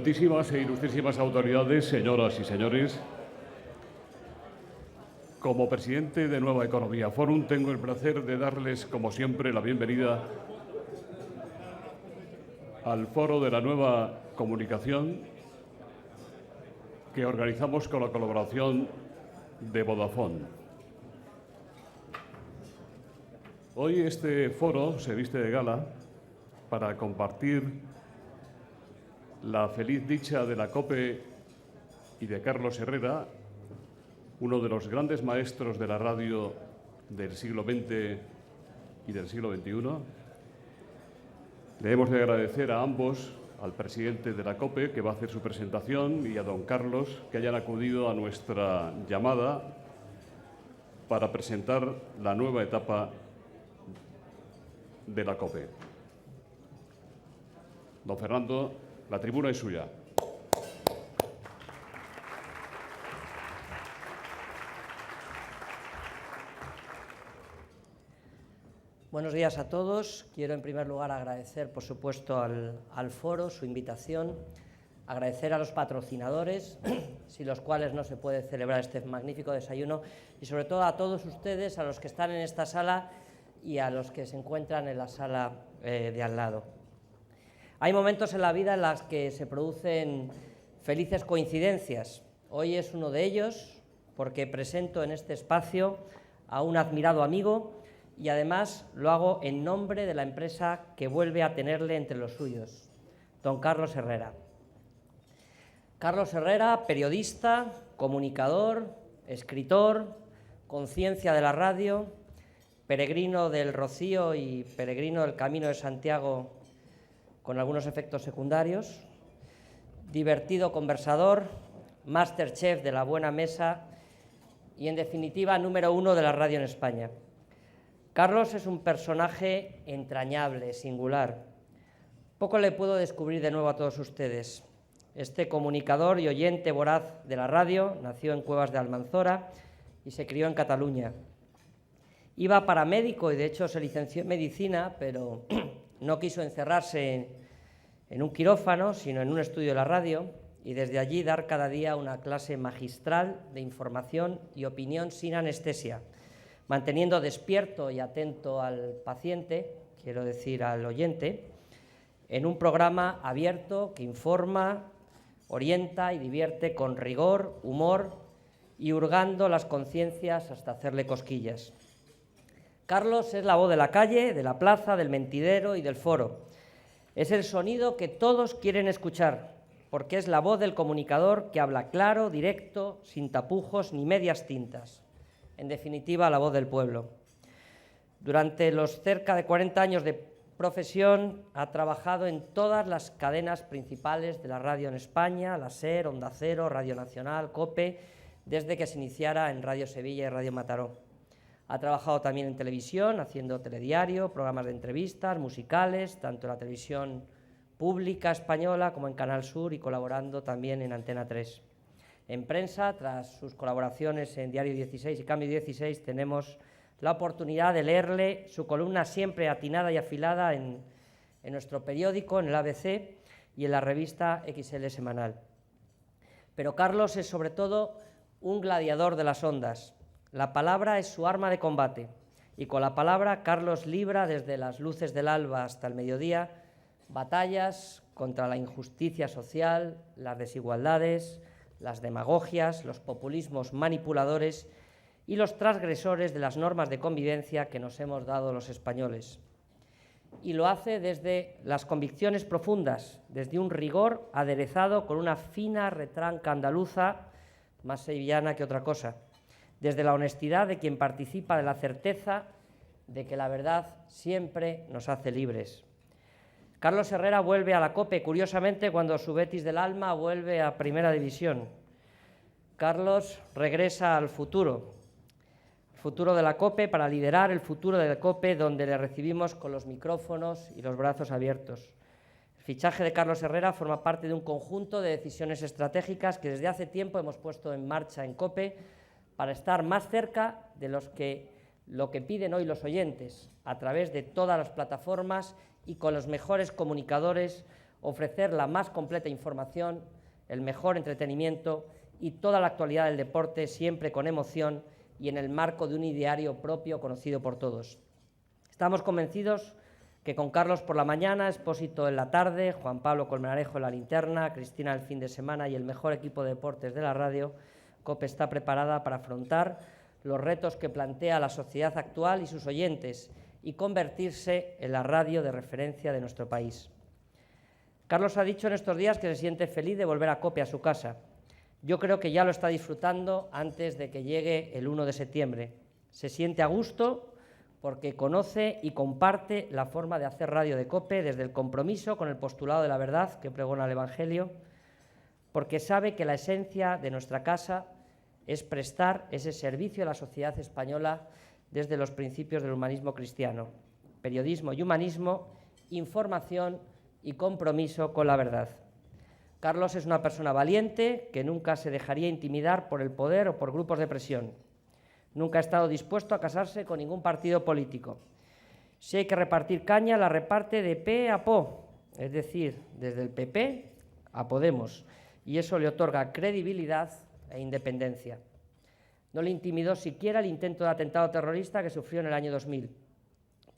Excelentísimas e ilustrísimas autoridades, señoras y señores, como presidente de Nueva Economía Forum, tengo el placer de darles, como siempre, la bienvenida al Foro de la Nueva Comunicación que organizamos con la colaboración de Vodafone. Hoy este foro se viste de gala para compartir la feliz dicha de la COPE y de Carlos Herrera, uno de los grandes maestros de la radio del siglo XX y del siglo XXI. Le hemos de agradecer a ambos, al presidente de la COPE, que va a hacer su presentación, y a don Carlos, que hayan acudido a nuestra llamada para presentar la nueva etapa de la COPE. Don Fernando, la tribuna es suya. Buenos días a todos. Quiero en primer lugar agradecer, por supuesto, al foro su invitación, agradecer a los patrocinadores, sin los cuales no se puede celebrar este magnífico desayuno, y sobre todo a todos ustedes, a los que están en esta sala y a los que se encuentran en la sala de al lado. Hay momentos en la vida en los que se producen felices coincidencias. Hoy es uno de ellos, porque presento en este espacio a un admirado amigo y además lo hago en nombre de la empresa que vuelve a tenerle entre los suyos, don Carlos Herrera. Carlos Herrera, periodista, comunicador, escritor, conciencia de la radio, peregrino del Rocío y peregrino del Camino de Santiago con algunos efectos secundarios, divertido conversador, masterchef de la buena mesa y, en definitiva, número 1 de la radio en España. Carlos es un personaje entrañable, singular. Poco le puedo descubrir de nuevo a todos ustedes. Este comunicador y oyente voraz de la radio nació en Cuevas de Almanzora y se crió en Cataluña. Iba para médico y, de hecho, se licenció en medicina, pero no quiso encerrarse en un quirófano, sino en un estudio de la radio, y desde allí dar cada día una clase magistral de información y opinión sin anestesia, manteniendo despierto y atento al paciente, quiero decir al oyente, en un programa abierto que informa, orienta y divierte con rigor, humor y hurgando las conciencias hasta hacerle cosquillas. Carlos es la voz de la calle, de la plaza, del mentidero y del foro. Es el sonido que todos quieren escuchar, porque es la voz del comunicador que habla claro, directo, sin tapujos ni medias tintas. En definitiva, la voz del pueblo. Durante los cerca de 40 años de profesión ha trabajado en todas las cadenas principales de la radio en España, la SER, Onda Cero, Radio Nacional, COPE, desde que se iniciara en Radio Sevilla y Radio Mataró. Ha trabajado también en televisión, haciendo telediario, programas de entrevistas, musicales, tanto en la televisión pública española como en Canal Sur, y colaborando también en Antena 3. En prensa, tras sus colaboraciones en Diario 16 y Cambio 16, tenemos la oportunidad de leerle su columna siempre atinada y afilada en nuestro periódico, en el ABC y en la revista XL Semanal. Pero Carlos es sobre todo un gladiador de las ondas. La palabra es su arma de combate, y con la palabra Carlos libra desde las luces del alba hasta el mediodía batallas contra la injusticia social, las desigualdades, las demagogias, los populismos manipuladores y los transgresores de las normas de convivencia que nos hemos dado los españoles. Y lo hace desde las convicciones profundas, desde un rigor aderezado con una fina retranca andaluza, más sevillana que otra cosa, desde la honestidad de quien participa de la certeza de que la verdad siempre nos hace libres. Carlos Herrera vuelve a la COPE, curiosamente, cuando su Betis del alma vuelve a Primera División. Carlos regresa al futuro de la COPE, para liderar el futuro de la COPE, donde le recibimos con los micrófonos y los brazos abiertos. El fichaje de Carlos Herrera forma parte de un conjunto de decisiones estratégicas que desde hace tiempo hemos puesto en marcha en COPE para estar más cerca de lo que piden hoy los oyentes, a través de todas las plataformas y con los mejores comunicadores ofrecer la más completa información, el mejor entretenimiento y toda la actualidad del deporte, siempre con emoción y en el marco de un ideario propio conocido por todos. Estamos convencidos que con Carlos por la mañana, Expósito en la tarde, Juan Pablo Colmenarejo en la linterna, Cristina el fin de semana y el mejor equipo de deportes de la radio, COPE está preparada para afrontar los retos que plantea la sociedad actual y sus oyentes y convertirse en la radio de referencia de nuestro país. Carlos ha dicho en estos días que se siente feliz de volver a COPE, a su casa. Yo creo que ya lo está disfrutando antes de que llegue el 1 de septiembre. Se siente a gusto porque conoce y comparte la forma de hacer radio de COPE desde el compromiso con el postulado de la verdad que pregona el Evangelio, porque sabe que la esencia de nuestra casa es prestar ese servicio a la sociedad española desde los principios del humanismo cristiano: periodismo y humanismo, información y compromiso con la verdad. Carlos es una persona valiente que nunca se dejaría intimidar por el poder o por grupos de presión. Nunca ha estado dispuesto a casarse con ningún partido político. Si hay que repartir caña, la reparte de pe a po, es decir, desde el PP a Podemos, y eso le otorga credibilidad e independencia. No le intimidó siquiera el intento de atentado terrorista que sufrió en el año 2000.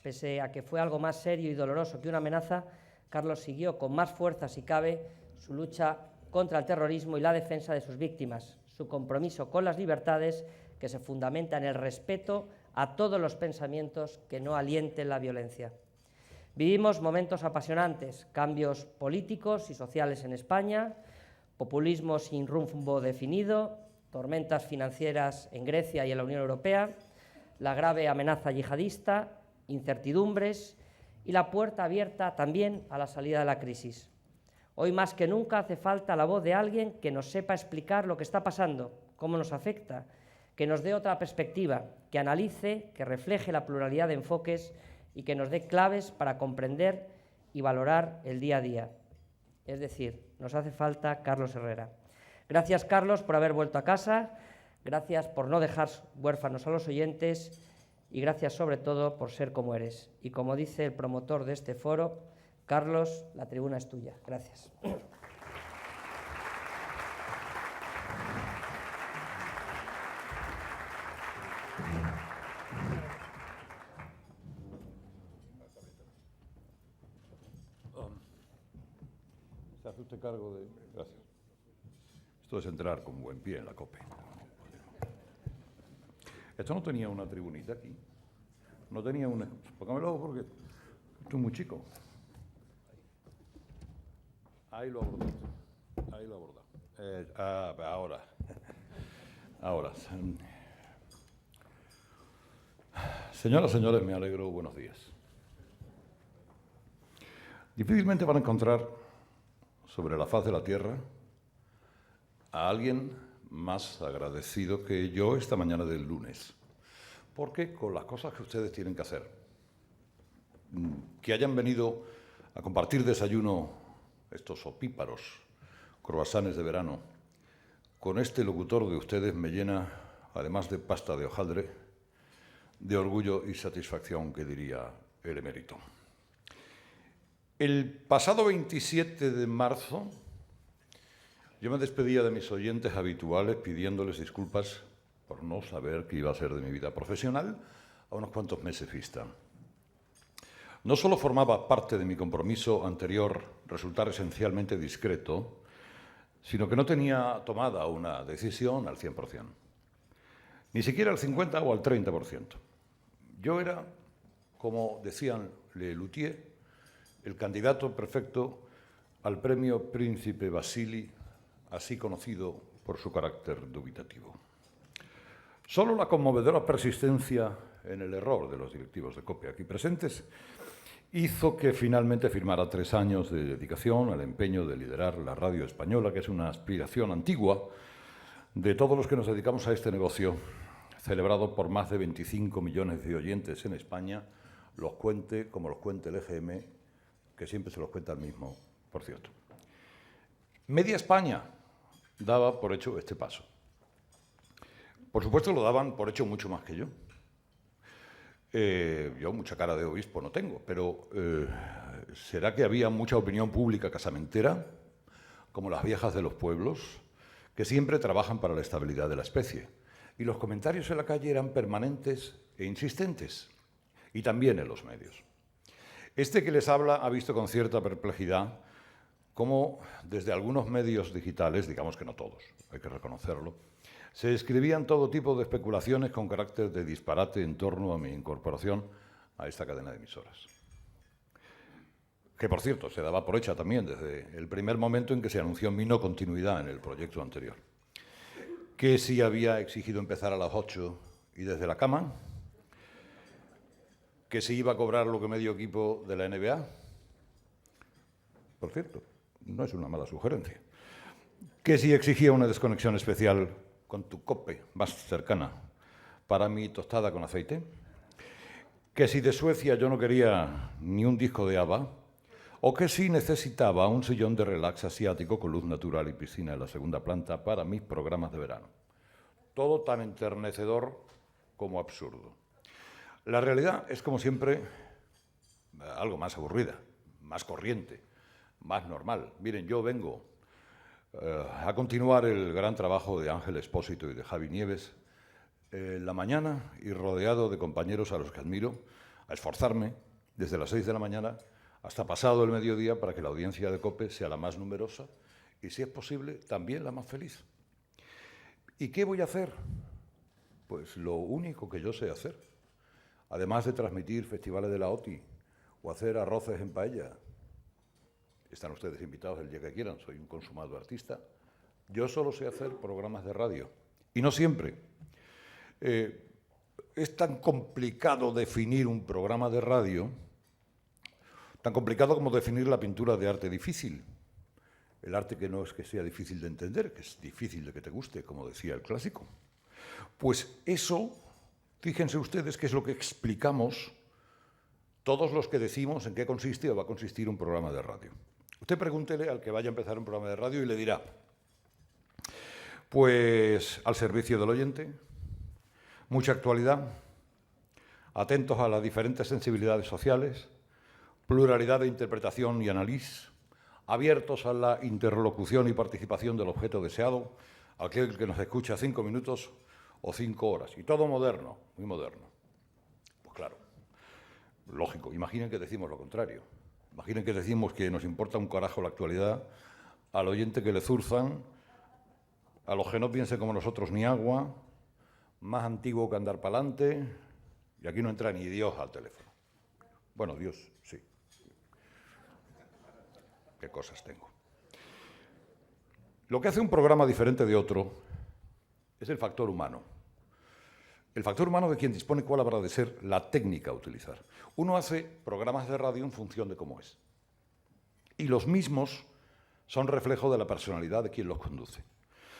Pese a que fue algo más serio y doloroso que una amenaza, Carlos siguió con más fuerza, si cabe, su lucha contra el terrorismo y la defensa de sus víctimas, su compromiso con las libertades que se fundamenta en el respeto a todos los pensamientos que no alienten la violencia. Vivimos momentos apasionantes, cambios políticos y sociales en España, populismo sin rumbo definido, tormentas financieras en Grecia y en la Unión Europea, la grave amenaza yihadista, incertidumbres y la puerta abierta también a la salida de la crisis. Hoy más que nunca hace falta la voz de alguien que nos sepa explicar lo que está pasando, cómo nos afecta, que nos dé otra perspectiva, que analice, que refleje la pluralidad de enfoques y que nos dé claves para comprender y valorar el día a día. Es decir, nos hace falta Carlos Herrera. Gracias, Carlos, por haber vuelto a casa, gracias por no dejar huérfanos a los oyentes y gracias sobre todo por ser como eres. Y como dice el promotor de este foro, Carlos, la tribuna es tuya. Gracias. ¿Se hace usted cargo de...? Gracias. Esto es entrar con buen pie en la COPE. Esto no tenía una tribunita aquí. No tenía una... Póngamelo porque estoy muy chico. Ahí lo abordó. Ahí lo abordó. Ahora. Ahora. Señoras, señores, me alegro. Buenos días. Difícilmente van a encontrar sobre la faz de la tierra a alguien más agradecido que yo esta mañana del lunes. Porque con las cosas que ustedes tienen que hacer, que hayan venido a compartir desayuno, estos opíparos croissants de verano, con este locutor de ustedes me llena, además de pasta de hojaldre, de orgullo y satisfacción, que diría el emérito. El pasado 27 de marzo, yo me despedía de mis oyentes habituales pidiéndoles disculpas por no saber qué iba a ser de mi vida profesional a unos cuantos meses vista. No solo formaba parte de mi compromiso anterior resultar esencialmente discreto, sino que no tenía tomada una decisión al 100%, ni siquiera al 50% o al 30%. Yo era, como decían Le Luthier, el candidato perfecto al premio Príncipe Vasili, así conocido por su carácter dubitativo. Solo la conmovedora persistencia en el error de los directivos de COPE aquí presentes hizo que finalmente firmara 3 años de dedicación al empeño de liderar la radio española, que es una aspiración antigua de todos los que nos dedicamos a este negocio, celebrado por más de 25 millones de oyentes en España, los cuente como los cuente el EGM, que siempre se los cuenta el mismo, por cierto. Media España daba por hecho este paso. Por supuesto, lo daban por hecho mucho más que yo. Yo mucha cara de obispo no tengo, pero ¿será que había mucha opinión pública casamentera, como las viejas de los pueblos, que siempre trabajan para la estabilidad de la especie? Y los comentarios en la calle eran permanentes e insistentes, y también en los medios. Este que les habla ha visto con cierta perplejidad cómo desde algunos medios digitales, digamos que no todos, hay que reconocerlo, se escribían todo tipo de especulaciones con carácter de disparate en torno a mi incorporación a esta cadena de emisoras. Que, por cierto, se daba por hecha también desde el primer momento en que se anunció mi no continuidad en el proyecto anterior. Que si había exigido empezar a las 8 y desde la cama, que si iba a cobrar lo que medio equipo de la NBA. Por cierto, no es una mala sugerencia. Que si exigía una desconexión especial con tu COPE más cercana para mi tostada con aceite. Que si de Suecia yo no quería ni un disco de ABBA. O que si necesitaba un sillón de relax asiático con luz natural y piscina en la segunda planta para mis programas de verano. Todo tan enternecedor como absurdo. La realidad es, como siempre, algo más aburrida, más corriente, más normal. Miren, yo vengo a continuar el gran trabajo de Ángel Expósito y de Javi Nieves en la mañana y rodeado de compañeros a los que admiro, a esforzarme desde las 6 de la mañana hasta pasado el mediodía para que la audiencia de COPE sea la más numerosa y, si es posible, también la más feliz. ¿Y qué voy a hacer? Pues lo único que yo sé hacer. Además de transmitir festivales de la OTI o hacer arroces en paella. Están ustedes invitados el día que quieran, soy un consumado artista. Yo solo sé hacer programas de radio. Y no siempre. Es tan complicado definir un programa de radio, tan complicado como definir la pintura de arte difícil. El arte que no es que sea difícil de entender, que es difícil de que te guste, como decía el clásico. Pues eso, fíjense ustedes que es lo que explicamos todos los que decimos en qué consiste o va a consistir un programa de radio. Usted pregúntele al que vaya a empezar un programa de radio y le dirá, pues al servicio del oyente, mucha actualidad, atentos a las diferentes sensibilidades sociales, pluralidad de interpretación y análisis, abiertos a la interlocución y participación del objeto deseado, aquel que nos escucha 5 minutos o 5 horas, y todo moderno, muy moderno. Pues claro, lógico, imaginen que decimos lo contrario. Imaginen que decimos que nos importa un carajo la actualidad, al oyente que le zurzan, a los que no piensen como nosotros ni agua, más antiguo que andar pa'lante, y aquí no entra ni Dios al teléfono. Bueno, Dios, sí. Qué cosas tengo. Lo que hace un programa diferente de otro es el factor humano. El factor humano de quien dispone cuál habrá de ser la técnica a utilizar. Uno hace programas de radio en función de cómo es. Y los mismos son reflejo de la personalidad de quien los conduce.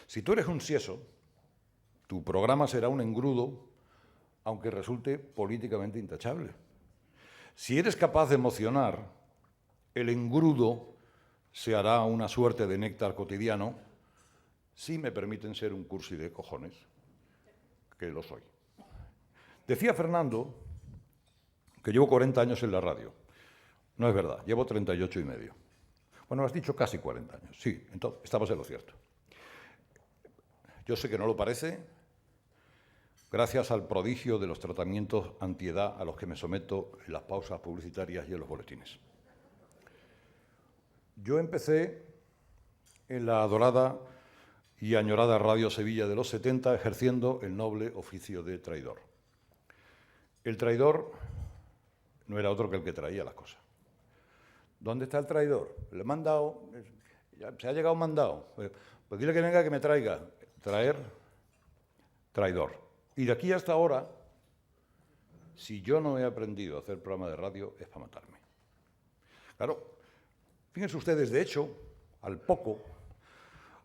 Si tú eres un sieso, tu programa será un engrudo, aunque resulte políticamente intachable. Si eres capaz de emocionar, el engrudo se hará una suerte de néctar cotidiano, si me permiten ser un cursi de cojones, que lo soy. Decía Fernando que llevo 40 años en la radio. No es verdad, llevo 38 y medio. Bueno, has dicho casi 40 años. Sí, entonces estamos en lo cierto. Yo sé que no lo parece, gracias al prodigio de los tratamientos antiedad a los que me someto en las pausas publicitarias y en los boletines. Yo empecé en la adorada y añorada Radio Sevilla de los 70 ejerciendo el noble oficio de traidor. El traidor no era otro que el que traía las cosas. ¿Dónde está el traidor? Le he mandado, se ha llegado un mandado. Pues dile que venga que me traiga. Traer, traidor. Y de aquí hasta ahora, si yo no he aprendido a hacer programa de radio, es para matarme. Claro, fíjense ustedes, de hecho, al poco,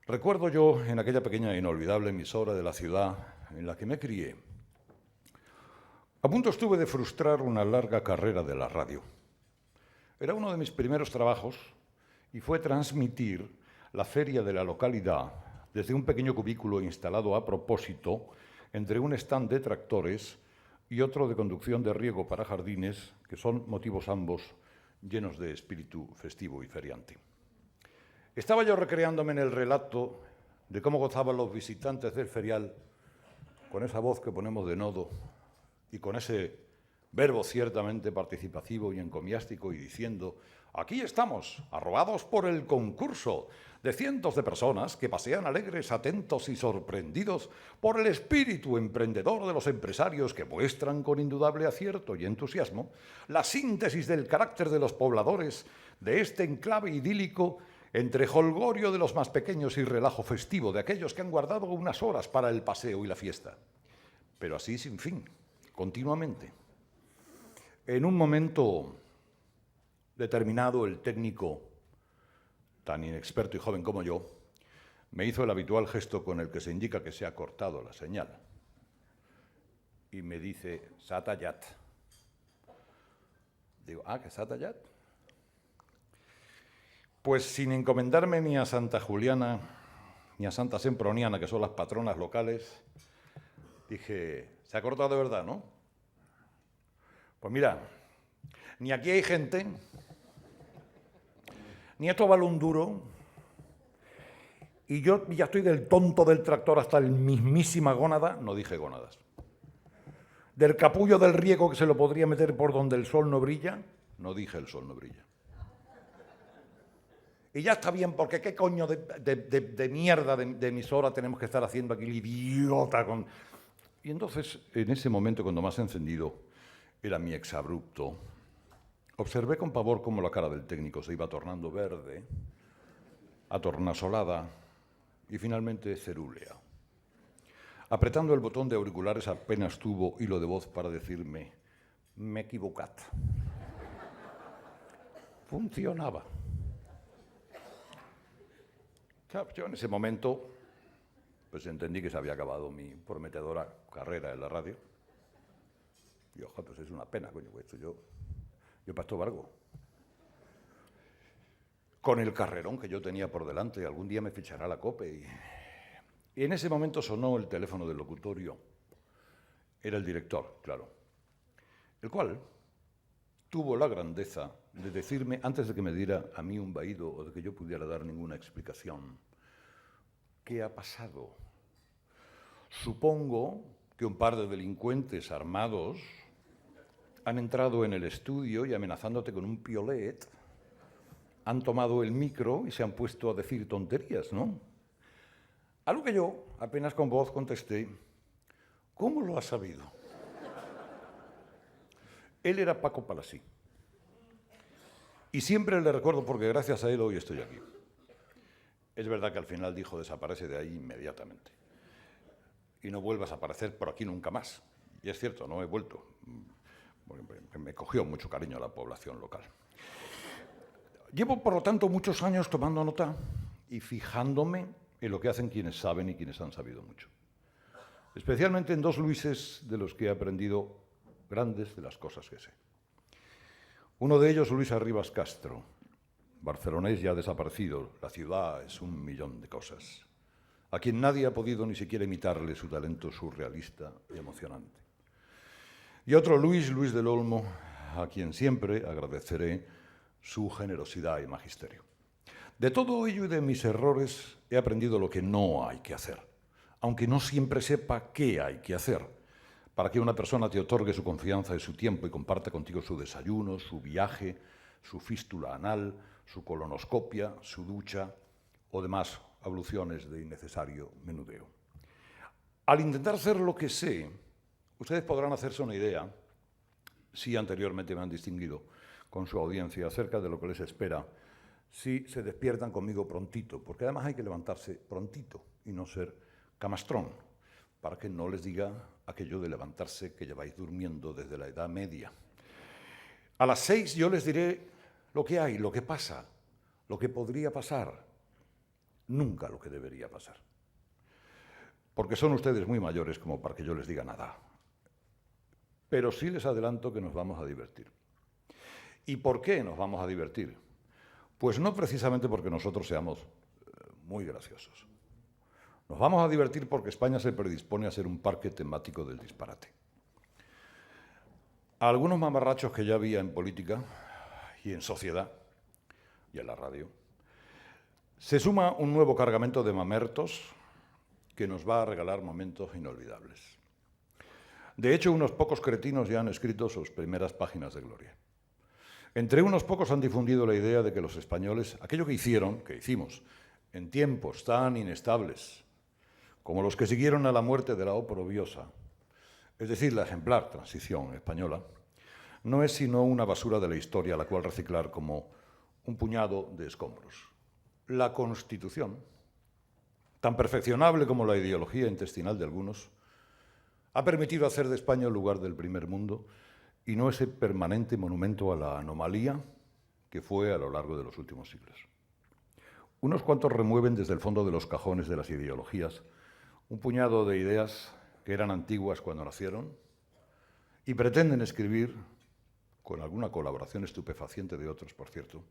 recuerdo yo en aquella pequeña e inolvidable emisora de la ciudad en la que me crié, a punto estuve de frustrar una larga carrera de la radio. Era uno de mis primeros trabajos y fue transmitir la feria de la localidad desde un pequeño cubículo instalado a propósito entre un stand de tractores y otro de conducción de riego para jardines, que son motivos ambos llenos de espíritu festivo y feriante. Estaba yo recreándome en el relato de cómo gozaban los visitantes del ferial con esa voz que ponemos de nodo y con ese verbo ciertamente participativo y encomiástico y diciendo: aquí estamos, arrobados por el concurso de cientos de personas que pasean alegres, atentos y sorprendidos por el espíritu emprendedor de los empresarios que muestran con indudable acierto y entusiasmo la síntesis del carácter de los pobladores de este enclave idílico entre jolgorio de los más pequeños y relajo festivo de aquellos que han guardado unas horas para el paseo y la fiesta. Pero así sin fin, continuamente. En un momento determinado, el técnico, tan inexperto y joven como yo, me hizo el habitual gesto con el que se indica que se ha cortado la señal. Y me dice: s'ha tallat. Digo: ¿que s'ha tallat? Pues sin encomendarme ni a Santa Juliana ni a Santa Semproniana, que son las patronas locales, dije: se ha cortado de verdad, ¿no? Pues mira, ni aquí hay gente, ni esto vale un duro, y yo ya estoy del tonto del tractor hasta el mismísima gónada, no dije gónadas, del capullo del riego que se lo podría meter por donde el sol no brilla, no dije el sol no brilla. Y ya está bien, porque qué coño de mierda de emisora tenemos que estar haciendo aquí el idiota con... Y entonces, en ese momento, cuando más encendido era mi exabrupto, observé con pavor cómo la cara del técnico se iba tornando verde, atornasolada y finalmente cerúlea. Apretando el botón de auriculares apenas tuvo hilo de voz para decirme: m'he equivocat. Funcionaba. Yo en ese momento pues entendí que se había acabado mi prometedora carrera en la radio. Y ojo, pues es una pena, coño, pues esto yo para esto valgo. Con el carrerón que yo tenía por delante, algún día me fichará la COPE. Y en ese momento sonó el teléfono del locutorio. Era el director, claro, el cual tuvo la grandeza de decirme, antes de que me diera a mí un vaído o de que yo pudiera dar ninguna explicación: ¿qué ha pasado? Supongo que un par de delincuentes armados han entrado en el estudio y, amenazándote con un piolet, han tomado el micro y se han puesto a decir tonterías, ¿no? A lo que yo, apenas con voz, contesté: ¿cómo lo has sabido? Él era Paco Palasí. Y siempre le recuerdo porque gracias a él hoy estoy aquí. Es verdad que al final dijo: desaparece de ahí inmediatamente. Y no vuelvas a aparecer por aquí nunca más. Y es cierto, no he vuelto. Me cogió mucho cariño a la población local. Llevo, por lo tanto, muchos años tomando nota y fijándome en lo que hacen quienes saben y quienes han sabido mucho. Especialmente en dos Luises de los que he aprendido grandes de las cosas que sé. Uno de ellos, Luis Arribas Castro, barcelonés ya desaparecido. La ciudad es un millón de cosas, a quien nadie ha podido ni siquiera imitarle su talento surrealista y emocionante. Y otro Luis del Olmo, a quien siempre agradeceré su generosidad y magisterio. De todo ello y de mis errores he aprendido lo que no hay que hacer, aunque no siempre sepa qué hay que hacer, para que una persona te otorgue su confianza y su tiempo y comparta contigo su desayuno, su viaje, su fístula anal, su colonoscopia, su ducha o demás abluciones de innecesario menudeo. Al intentar hacer lo que sé, ustedes podrán hacerse una idea, si anteriormente me han distinguido con su audiencia, acerca de lo que les espera si se despiertan conmigo prontito, porque además hay que levantarse prontito y no ser camastrón, para que no les diga aquello de levantarse que lleváis durmiendo desde la Edad Media. A las 6 yo les diré lo que hay, lo que pasa, lo que podría pasar, nunca lo que debería pasar. Porque son ustedes muy mayores como para que yo les diga nada. Pero sí les adelanto que nos vamos a divertir. ¿Y por qué nos vamos a divertir? Pues no precisamente porque nosotros seamos muy graciosos. Nos vamos a divertir porque España se predispone a ser un parque temático del disparate. A algunos mamarrachos que ya había en política y en sociedad y en la radio, se suma un nuevo cargamento de mamertos que nos va a regalar momentos inolvidables. De hecho, unos pocos cretinos ya han escrito sus primeras páginas de gloria. Entre unos pocos han difundido la idea de que los españoles, aquello que hicimos, en tiempos tan inestables como los que siguieron a la muerte de la oprobiosa, es decir, la ejemplar transición española, no es sino una basura de la historia a la cual reciclar como un puñado de escombros. La Constitución, tan perfeccionable como la ideología intestinal de algunos, ha permitido hacer de España el lugar del primer mundo y no ese permanente monumento a la anomalía que fue a lo largo de los últimos siglos. Unos cuantos remueven desde el fondo de los cajones de las ideologías un puñado de ideas que eran antiguas cuando nacieron y pretenden escribir, con alguna colaboración estupefaciente de otros, por cierto,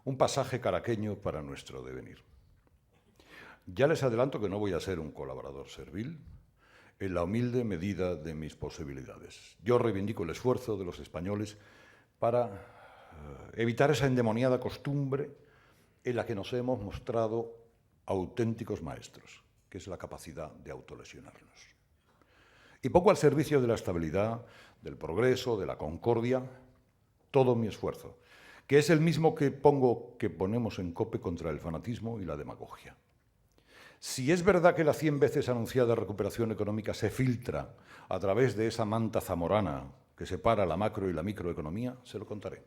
un pasaje caraqueño para nuestro devenir. Ya les adelanto que no voy a ser un colaborador servil en la humilde medida de mis posibilidades. Yo reivindico el esfuerzo de los españoles para evitar esa endemoniada costumbre en la que nos hemos mostrado auténticos maestros, que es la capacidad de autolesionarnos. Y pongo al servicio de la estabilidad, del progreso, de la concordia, todo mi esfuerzo, que es el mismo que ponemos en COPE contra el fanatismo y la demagogia. Si es verdad que la 100 veces anunciada recuperación económica se filtra a través de esa manta zamorana que separa la macro y la microeconomía, se lo contaré.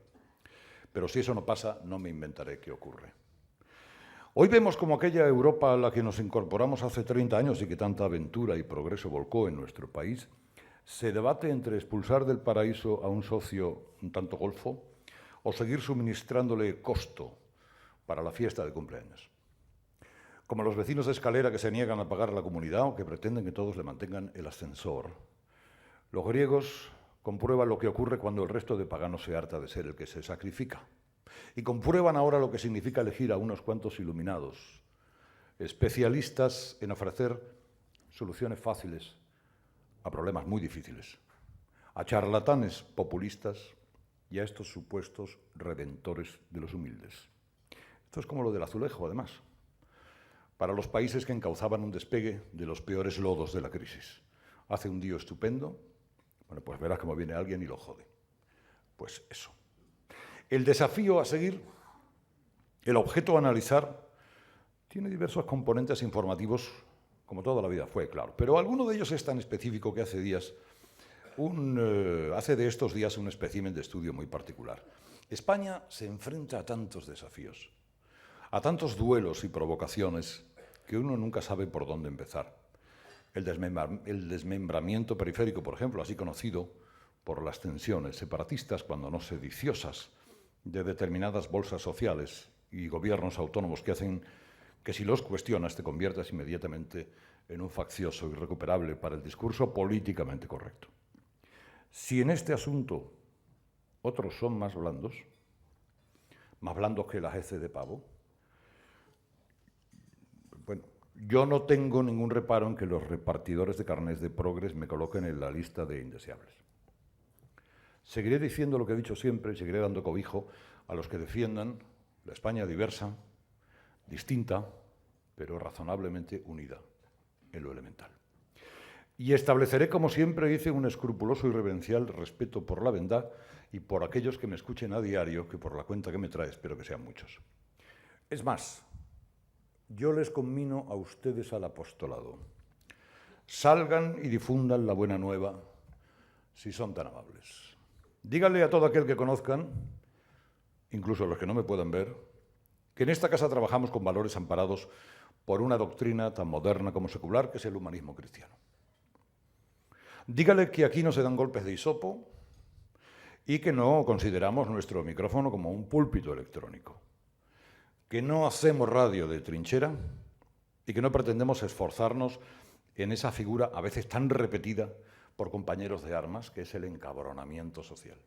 Pero si eso no pasa, no me inventaré qué ocurre. Hoy vemos como aquella Europa a la que nos incorporamos hace 30 años y que tanta aventura y progreso volcó en nuestro país, se debate entre expulsar del paraíso a un socio un tanto golfo o seguir suministrándole costo para la fiesta de cumpleaños. Como los vecinos de escalera que se niegan a pagar la comunidad o que pretenden que todos le mantengan el ascensor. Los griegos comprueban lo que ocurre cuando el resto de paganos se harta de ser el que se sacrifica. Y comprueban ahora lo que significa elegir a unos cuantos iluminados, especialistas en ofrecer soluciones fáciles a problemas muy difíciles, a charlatanes populistas y a estos supuestos redentores de los humildes. Esto es como lo del azulejo, además, para los países que encauzaban un despegue de los peores lodos de la crisis. Hace un día estupendo, bueno, pues verás cómo viene alguien y lo jode. Pues eso. El desafío a seguir, el objeto a analizar, tiene diversos componentes informativos, como toda la vida fue, claro. Pero alguno de ellos es tan específico que hace de estos días un espécimen de estudio muy particular. España se enfrenta a tantos desafíos, a tantos duelos y provocaciones, que uno nunca sabe por dónde empezar. El desmembramiento periférico, por ejemplo, así conocido por las tensiones separatistas, cuando no sediciosas, de determinadas bolsas sociales y gobiernos autónomos que hacen que si los cuestionas te conviertas inmediatamente en un faccioso irrecuperable para el discurso políticamente correcto. Si en este asunto otros son más blandos que las heces de pavo, bueno, yo no tengo ningún reparo en que los repartidores de carnés de progres me coloquen en la lista de indeseables. Seguiré diciendo lo que he dicho siempre y seguiré dando cobijo a los que defiendan la España diversa, distinta, pero razonablemente unida en lo elemental. Y estableceré, como siempre hice, un escrupuloso y reverencial respeto por la verdad y por aquellos que me escuchen a diario, que por la cuenta que me trae espero que sean muchos. Es más, yo les conmino a ustedes al apostolado. Salgan y difundan la buena nueva, si son tan amables. Díganle a todo aquel que conozcan, incluso a los que no me puedan ver, que en esta casa trabajamos con valores amparados por una doctrina tan moderna como secular, que es el humanismo cristiano. Dígale que aquí no se dan golpes de hisopo y que no consideramos nuestro micrófono como un púlpito electrónico, que no hacemos radio de trinchera y que no pretendemos esforzarnos en esa figura a veces tan repetida por compañeros de armas, que es el encabronamiento social.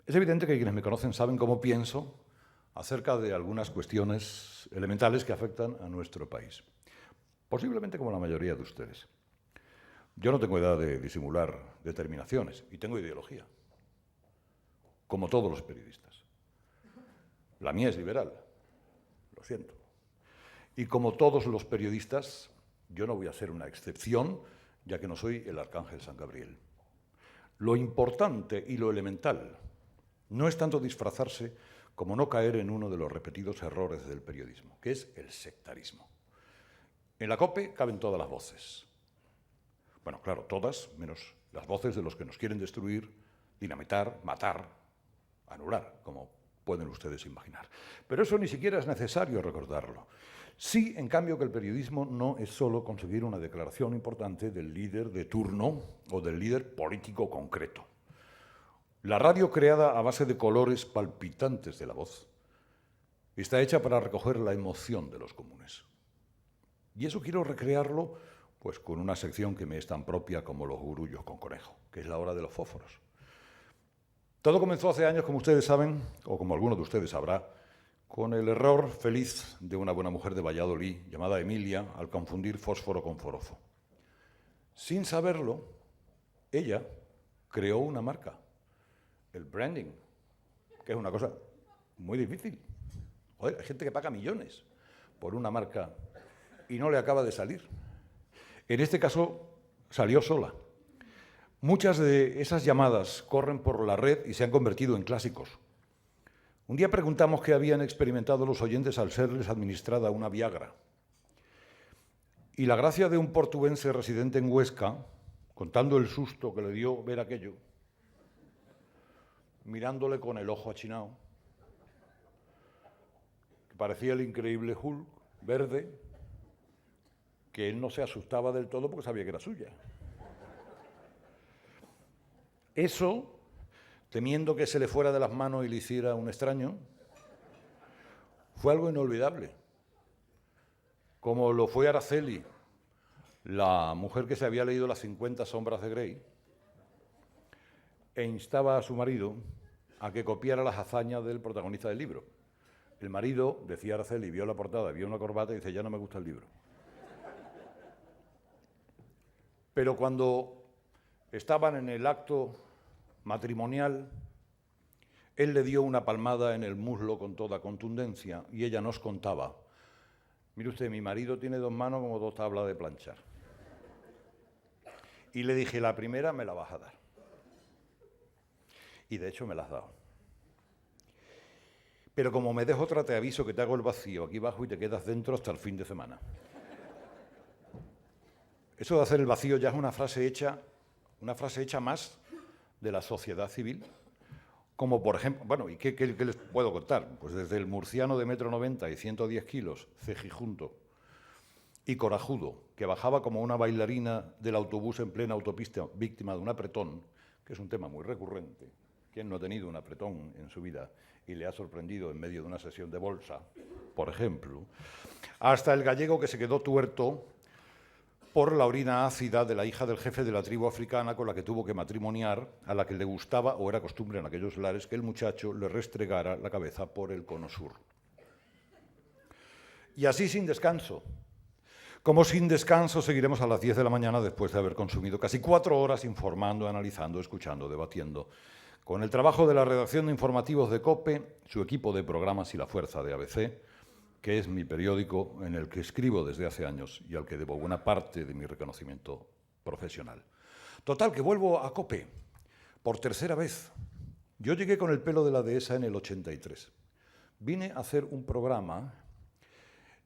Es evidente que quienes me conocen saben cómo pienso acerca de algunas cuestiones elementales que afectan a nuestro país. Posiblemente como la mayoría de ustedes. Yo no tengo edad de disimular determinaciones y tengo ideología, como todos los periodistas. La mía es liberal, lo siento. Y como todos los periodistas, yo no voy a ser una excepción, ya que no soy el arcángel San Gabriel. Lo importante y lo elemental no es tanto disfrazarse como no caer en uno de los repetidos errores del periodismo, que es el sectarismo. En la COPE caben todas las voces. Bueno, claro, todas, menos las voces de los que nos quieren destruir, dinamitar, matar, anular, como pueden ustedes imaginar. Pero eso ni siquiera es necesario recordarlo. Sí, en cambio, que el periodismo no es solo conseguir una declaración importante del líder de turno o del líder político concreto. La radio, creada a base de colores palpitantes de la voz, está hecha para recoger la emoción de los comunes. Y eso quiero recrearlo pues con una sección que me es tan propia como los gurullos con conejo, que es la hora de los fósforos. Todo comenzó hace años, como ustedes saben, o como alguno de ustedes sabrá, con el error feliz de una buena mujer de Valladolid, llamada Emilia, al confundir fósforo con forofo. Sin saberlo, ella creó una marca, el branding, que es una cosa muy difícil. Joder, hay gente que paga millones por una marca y no le acaba de salir. En este caso, salió sola. Muchas de esas llamadas corren por la red y se han convertido en clásicos. Un día preguntamos qué habían experimentado los oyentes al serles administrada una Viagra. Y la gracia de un portuense residente en Huesca, contando el susto que le dio ver aquello, mirándole con el ojo achinado, que parecía el increíble Hulk, verde, que él no se asustaba del todo porque sabía que era suya. Eso, temiendo que se le fuera de las manos y le hiciera un extraño, fue algo inolvidable. Como lo fue Araceli, la mujer que se había leído las 50 sombras de Grey, e instaba a su marido a que copiara las hazañas del protagonista del libro. El marido, decía Araceli, vio la portada, vio una corbata y dice, ya no me gusta el libro. Pero cuando estaban en el acto matrimonial, él le dio una palmada en el muslo con toda contundencia y ella nos contaba, mire usted, mi marido tiene 2 manos como 2 tablas de planchar. Y le dije, la primera me la vas a dar. Y de hecho me la has dado. Pero como me des otra, te aviso que te hago el vacío aquí abajo y te quedas dentro hasta el fin de semana. Eso de hacer el vacío ya es una frase hecha más de la sociedad civil, como por ejemplo, bueno, ¿y qué les puedo contar? Pues desde el murciano de 1,90 m y 110 kilos, cejijunto y corajudo, que bajaba como una bailarina del autobús en plena autopista, víctima de un apretón, que es un tema muy recurrente. ¿Quién no ha tenido un apretón en su vida y le ha sorprendido en medio de una sesión de bolsa, por ejemplo? Hasta el gallego que se quedó tuerto por la orina ácida de la hija del jefe de la tribu africana con la que tuvo que matrimoniar, a la que le gustaba, o era costumbre en aquellos lares, que el muchacho le restregara la cabeza por el cono sur. Y así sin descanso. Como sin descanso seguiremos a las 10 de la mañana después de haber consumido casi 4 horas informando, analizando, escuchando, debatiendo. Con el trabajo de la redacción de informativos de COPE, su equipo de programas y la fuerza de ABC, que es mi periódico en el que escribo desde hace años y al que debo buena parte de mi reconocimiento profesional. Total, que vuelvo a COPE por tercera vez. Yo llegué con el pelo de la dehesa en el 83. Vine a hacer un programa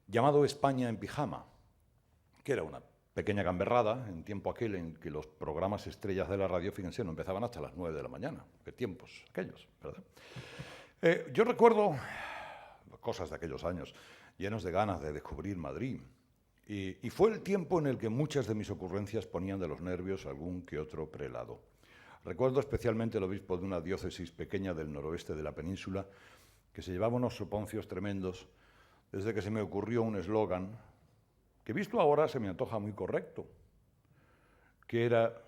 llamado España en pijama, que era una pequeña gamberrada en tiempo aquel en que los programas estrellas de la radio, fíjense, no empezaban hasta las 9 de la mañana. Qué tiempos aquellos, ¿verdad? Yo recuerdo cosas de aquellos años, llenos de ganas de descubrir Madrid. Y fue el tiempo en el que muchas de mis ocurrencias ponían de los nervios algún que otro prelado. Recuerdo especialmente el obispo de una diócesis pequeña del noroeste de la península que se llevaba unos soponcios tremendos desde que se me ocurrió un eslogan que visto ahora se me antoja muy correcto, que era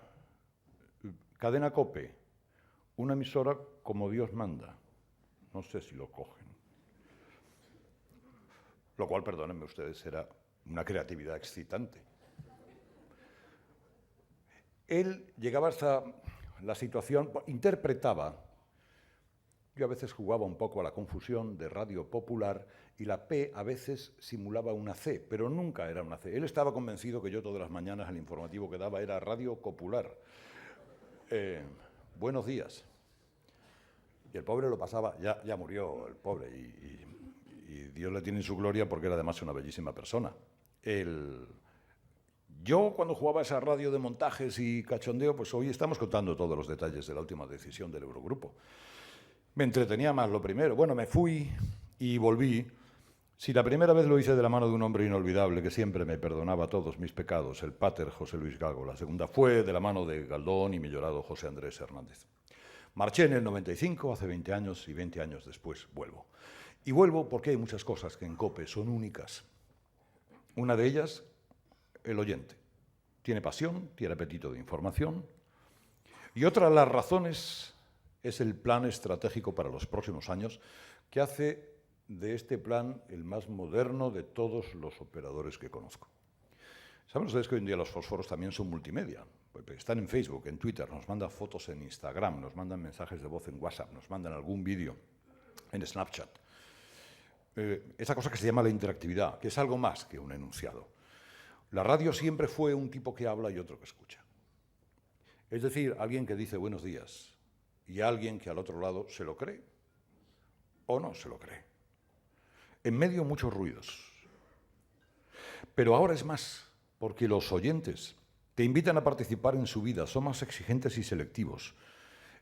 Cadena COPE, una emisora como Dios manda. No sé si lo cogen. Lo cual, perdónenme ustedes, era una creatividad excitante. Él llegaba hasta la situación, interpretaba. Yo a veces jugaba un poco a la confusión de Radio Popular y la P a veces simulaba una C, pero nunca era una C. Él estaba convencido que yo todas las mañanas el informativo que daba era Radio Popular. Buenos días. Y el pobre lo pasaba, ya murió el pobre, y Dios le tiene en su gloria porque era además una bellísima persona. Yo cuando jugaba esa radio de montajes y cachondeo, pues hoy estamos contando todos los detalles de la última decisión del Eurogrupo. Me entretenía más lo primero. Bueno, me fui y volví. Si la primera vez lo hice de la mano de un hombre inolvidable que siempre me perdonaba todos mis pecados, el pater José Luis Gago, la segunda fue de la mano de Galdón y mi llorado José Andrés Hernández. Marché en el 95, hace 20 años, y 20 años después vuelvo. Y vuelvo porque hay muchas cosas que en COPE son únicas. Una de ellas, el oyente. Tiene pasión, tiene apetito de información. Y otra, las razones, es el plan estratégico para los próximos años, que hace de este plan el más moderno de todos los operadores que conozco. Saben ustedes que hoy en día los fósforos también son multimedia. Están en Facebook, en Twitter, nos mandan fotos en Instagram, nos mandan mensajes de voz en WhatsApp, nos mandan algún vídeo en Snapchat. Esa cosa que se llama la interactividad, que es algo más que un enunciado. La radio siempre fue un tipo que habla y otro que escucha. Es decir, alguien que dice buenos días y alguien que al otro lado se lo cree o no se lo cree. En medio muchos ruidos. Pero ahora es más, porque los oyentes te invitan a participar en su vida, son más exigentes y selectivos.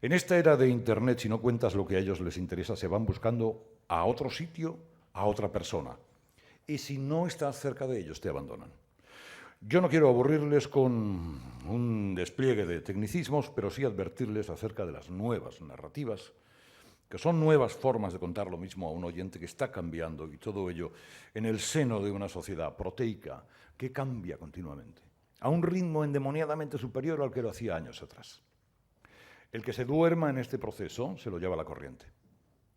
En esta era de Internet, si no cuentas lo que a ellos les interesa, se van buscando a otro sitio, a otra persona. Y si no estás cerca de ellos, te abandonan. Yo no quiero aburrirles con un despliegue de tecnicismos, pero sí advertirles acerca de las nuevas narrativas, que son nuevas formas de contar lo mismo a un oyente que está cambiando, y todo ello en el seno de una sociedad proteica que cambia continuamente, a un ritmo endemoniadamente superior al que lo hacía años atrás. El que se duerma en este proceso se lo lleva la corriente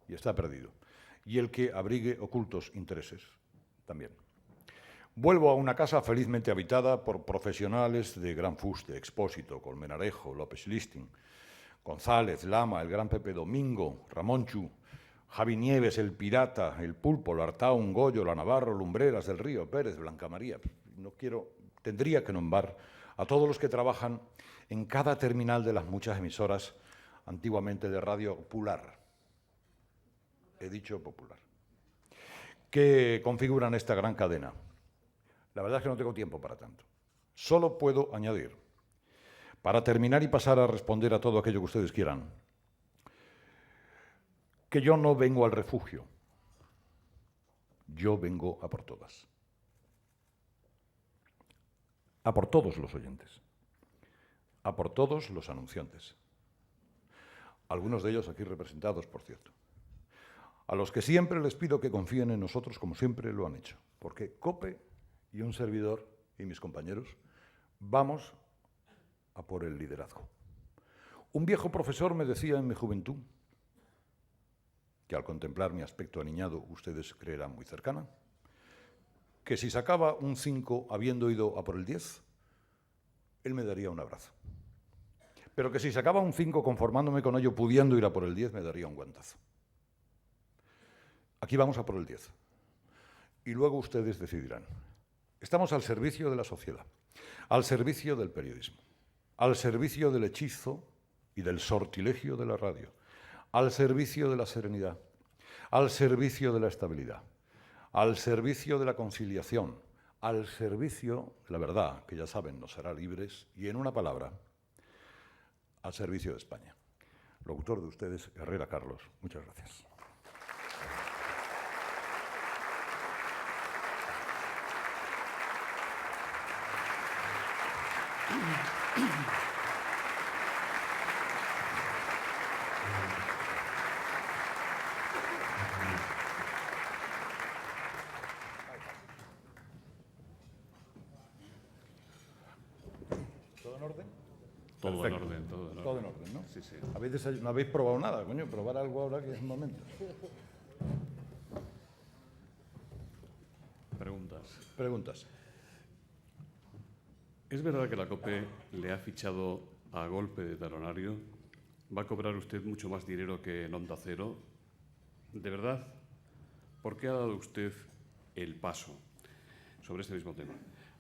y está perdido. Y el que abrigue ocultos intereses también. Vuelvo a una casa felizmente habitada por profesionales de Gran Fuste, Expósito, Colmenarejo, López Listing, González, Lama, el gran Pepe Domingo, Ramonchu, Javi Nieves, el Pirata, el Pulpo, Lartaun, Goyo, la Navarro, Lumbreras, del Río, Pérez, Blanca María. Tendría que nombrar a todos los que trabajan en cada terminal de las muchas emisoras antiguamente de Radio Popular. He dicho popular. Que configuran esta gran cadena. La verdad es que no tengo tiempo para tanto. Solo puedo añadir, para terminar y pasar a responder a todo aquello que ustedes quieran, que yo no vengo al refugio. Yo vengo a por todas. A por todos los oyentes. A por todos los anunciantes. Algunos de ellos aquí representados, por cierto. A los que siempre les pido que confíen en nosotros como siempre lo han hecho. Porque COPE y un servidor y mis compañeros vamos a por el liderazgo. Un viejo profesor me decía en mi juventud, que al contemplar mi aspecto aniñado ustedes creerán muy cercana, que si sacaba un 5 habiendo ido a por el 10, él me daría un abrazo. Pero que si sacaba un 5 conformándome con ello, pudiendo ir a por el 10, me daría un guantazo. Aquí vamos a por el 10. Y luego ustedes decidirán. Estamos al servicio de la sociedad, al servicio del periodismo, al servicio del hechizo y del sortilegio de la radio, al servicio de la serenidad, al servicio de la estabilidad, al servicio de la conciliación, al servicio de la verdad, que ya saben, nos hará libres, y en una palabra, al servicio de España. Locutor de ustedes, Herrera Carlos. Muchas gracias. ¿Todo en orden? Todo Perfecto. en orden, todo en orden. Todo en orden, ¿no? Sí, sí. No habéis probado nada, coño. Probar algo ahora que es el momento. Preguntas. Preguntas. ¿Es verdad que la COPE le ha fichado a golpe de talonario? ¿Va a cobrar usted mucho más dinero que en Onda Cero? ¿De verdad? ¿Por qué ha dado usted el paso sobre este mismo tema?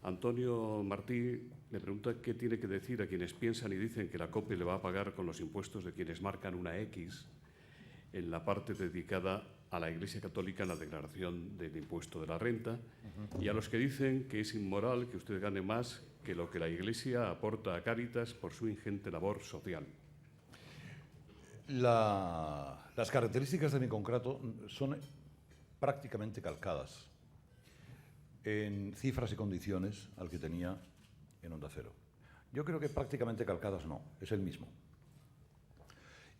Antonio Martí le pregunta qué tiene que decir a quienes piensan y dicen que la COPE le va a pagar con los impuestos de quienes marcan una X en la parte dedicada a la Iglesia Católica en la declaración del impuesto de la renta, y a los que dicen que es inmoral que usted gane más que lo que la Iglesia aporta a Cáritas por su ingente labor social. Las características de mi contrato son prácticamente calcadas en cifras y condiciones al que tenía en Onda Cero. Yo creo que prácticamente calcadas no, es el mismo.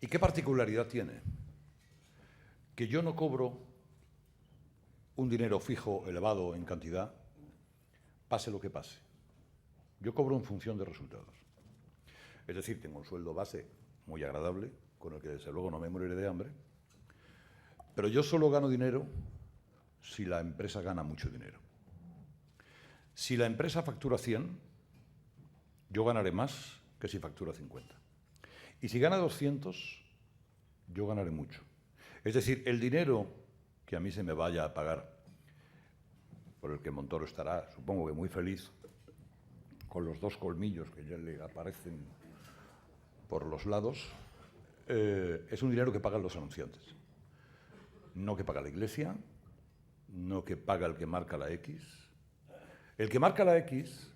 ¿Y qué particularidad tiene? Que yo no cobro un dinero fijo, elevado en cantidad, pase lo que pase. Yo cobro en función de resultados. Es decir, tengo un sueldo base muy agradable, con el que desde luego no me moriré de hambre, pero yo solo gano dinero si la empresa gana mucho dinero. Si la empresa factura 100, yo ganaré más que si factura 50. Y si gana 200, yo ganaré mucho. Es decir, el dinero que a mí se me vaya a pagar, por el que Montoro estará, supongo que muy feliz, con los 2 colmillos que ya le aparecen por los lados, es un dinero que pagan los anunciantes. No que paga la Iglesia, no que paga el que marca la X. El que marca la X,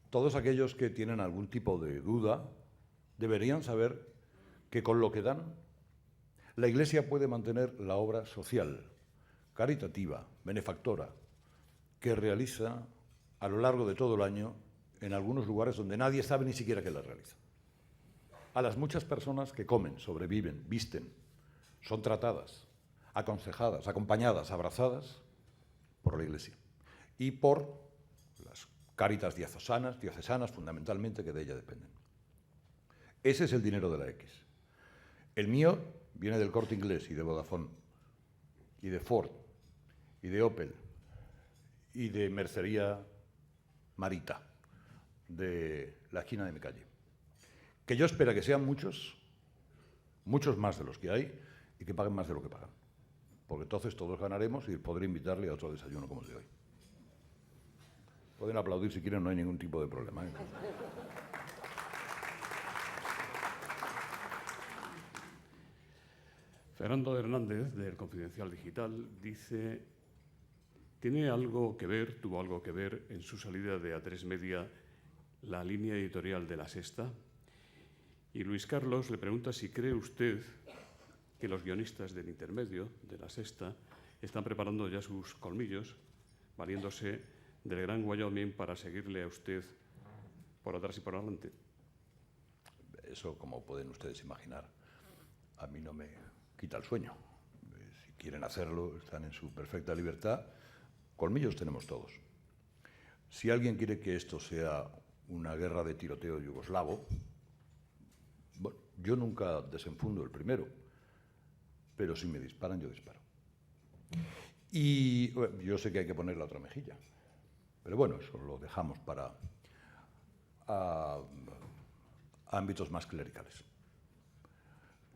todos aquellos que tienen algún tipo de duda, deberían saber que con lo que dan, la Iglesia puede mantener la obra social, caritativa, benefactora, que realiza a lo largo de todo el año en algunos lugares donde nadie sabe ni siquiera que la realiza. A las muchas personas que comen, sobreviven, visten, son tratadas, aconsejadas, acompañadas, abrazadas por la Iglesia y por las Cáritas diocesanas fundamentalmente, que de ella dependen. Ese es el dinero de la X. El mío viene del Corte Inglés y de Vodafone, y de Ford, y de Opel, y de Mercería Marita, de la esquina de mi calle. Que yo espero que sean muchos, muchos más de los que hay, y que paguen más de lo que pagan. Porque entonces todos ganaremos y podré invitarle a otro desayuno como el de hoy. Pueden aplaudir si quieren, no hay ningún tipo de problema, ¿eh? Fernando Hernández, del Confidencial Digital, dice: ¿tiene algo que ver, tuvo algo que ver en su salida de A3 Media la línea editorial de La Sexta? Y Luis Carlos le pregunta si cree usted que los guionistas del intermedio, de La Sexta, están preparando ya sus colmillos, valiéndose del Gran Wyoming para seguirle a usted por atrás y por adelante. Eso, como pueden ustedes imaginar, a mí no me quita el sueño. Si quieren hacerlo, están en su perfecta libertad. Colmillos tenemos todos. Si alguien quiere que esto sea una guerra de tiroteo yugoslavo, bueno, yo nunca desenfundo el primero, pero si me disparan, yo disparo. Y bueno, yo sé que hay que poner la otra mejilla, pero bueno, eso lo dejamos para ámbitos más clericales.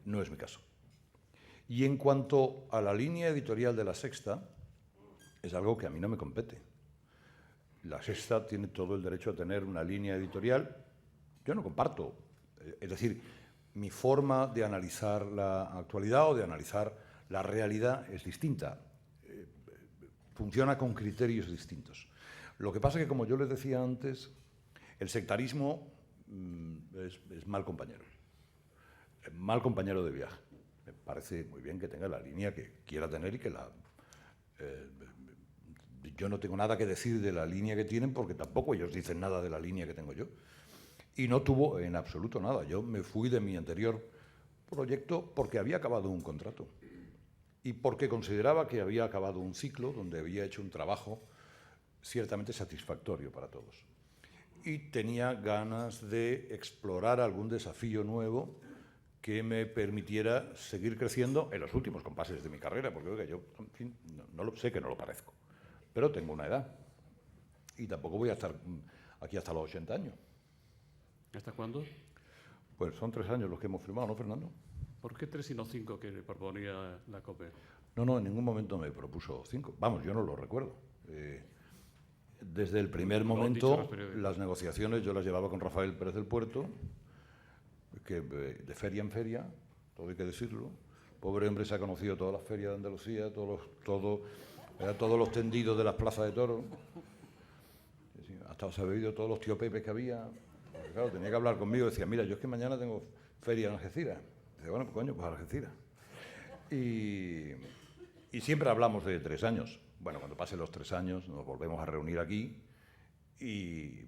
No es mi caso. Y en cuanto a la línea editorial de La Sexta, es algo que a mí no me compete. La Sexta tiene todo el derecho a tener una línea editorial. Yo no comparto. Es decir, mi forma de analizar la actualidad o de analizar la realidad es distinta. Funciona con criterios distintos. Lo que pasa es que, como yo les decía antes, el sectarismo es mal compañero. Mal compañero de viaje. Me parece muy bien que tenga la línea que quiera tener y que la... yo no tengo nada que decir de la línea que tienen porque tampoco ellos dicen nada de la línea que tengo yo. Y no tuvo en absoluto nada. Yo me fui de mi anterior proyecto porque había acabado un contrato y porque consideraba que había acabado un ciclo donde había hecho un trabajo ciertamente satisfactorio para todos. Y tenía ganas de explorar algún desafío nuevo que me permitiera seguir creciendo en los últimos compases de mi carrera, porque oiga, yo, en fin, no lo sé, que no lo parezco, pero tengo una edad y tampoco voy a estar aquí hasta los 80 años. ¿Hasta cuándo? Pues son 3 años los que hemos firmado, ¿no, Fernando? ¿Por qué 3 y no 5 que proponía la COPE? No, en ningún momento me propuso 5. Vamos, yo no lo recuerdo. Desde el primer momento, las negociaciones yo las llevaba con Rafael Pérez del Puerto, que de feria en feria, todo hay que decirlo. Pobre hombre se ha conocido todas las ferias de Andalucía, todos los tendidos de las plazas de toros. Hasta se ha bebido todos los tío Pepes que había. Porque, claro, tenía que hablar conmigo. Decía, mira, yo es que mañana tengo feria en Algeciras. Dice, bueno, pues coño, pues Algeciras. Y siempre hablamos de 3 años. Bueno, cuando pasen los 3 años nos volvemos a reunir aquí y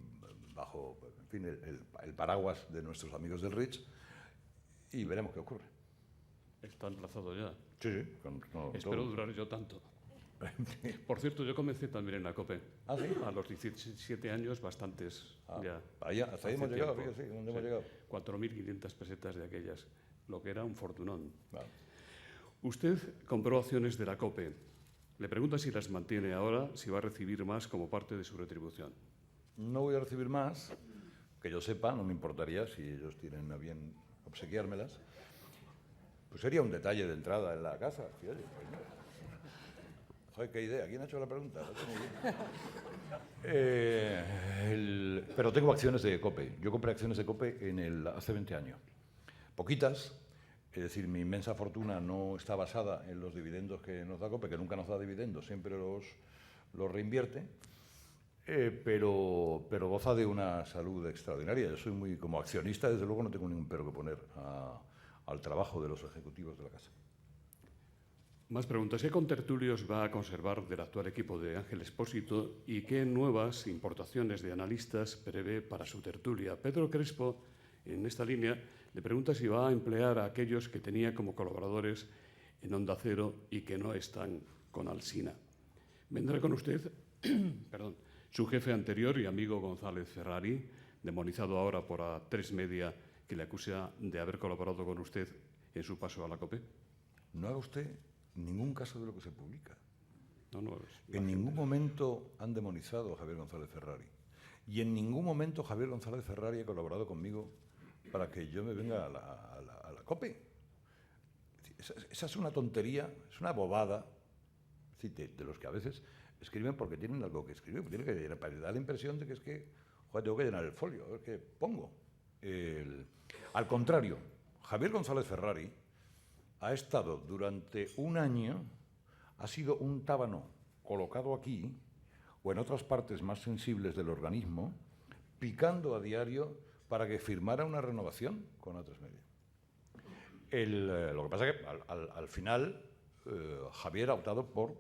bajo, en fin, el paraguas de nuestros amigos del Rich y veremos qué ocurre. Está emplazado ya. Sí. Espero durar yo tanto. Por cierto, yo comencé también en la COPE. ¿Ah, sí? A los 17 años, bastantes ya. Hasta ahí hemos llegado, fíjate, ¿dónde hemos llegado? 4.500 pesetas de aquellas, lo que era un fortunón. Vale. Usted compró acciones de la COPE. Le pregunta si las mantiene ahora, si va a recibir más como parte de su retribución. No voy a recibir más, que yo sepa, no me importaría si ellos tienen a bien obsequiármelas. Pues sería un detalle de entrada en la casa. Fíjate, pues no. Joder, qué idea. ¿Quién ha hecho la pregunta? No tengo idea. Pero tengo acciones de COPE. Yo compré acciones de COPE hace 20 años. Poquitas. Es decir, mi inmensa fortuna no está basada en los dividendos que nos da COPE, que nunca nos da dividendos, siempre los reinvierte, pero goza de una salud extraordinaria. Yo soy muy, como accionista, desde luego no tengo ningún pero que poner al trabajo de los ejecutivos de la casa. Más preguntas. ¿Qué contertulios va a conservar del actual equipo de Ángel Expósito y qué nuevas importaciones de analistas prevé para su tertulia? Pedro Crespo, en esta línea, le pregunta si va a emplear a aquellos que tenía como colaboradores en Onda Cero y que no están con Alsina. Vendrá con usted su jefe anterior y amigo González Ferrari, demonizado ahora por A3 Media, que le acusa de haber colaborado con usted en su paso a la COPE. No haga usted ningún caso de lo que se publica. No, en ningún momento han demonizado a Javier González Ferrari. Y en ningún momento Javier González Ferrari ha colaborado conmigo para que yo me venga a la COPE. Esa es una tontería, es una bobada de los que a veces escriben porque tienen algo que escribir, tienen que dar la impresión de que es que, joder, tengo que llenar el folio, a ver qué pongo. Al contrario, Javier González Ferrari ha estado durante un año, ha sido un tábano colocado aquí o en otras partes más sensibles del organismo, picando a diario para que firmara una renovación con A3 Media. Lo que pasa es que al final Javier ha optado por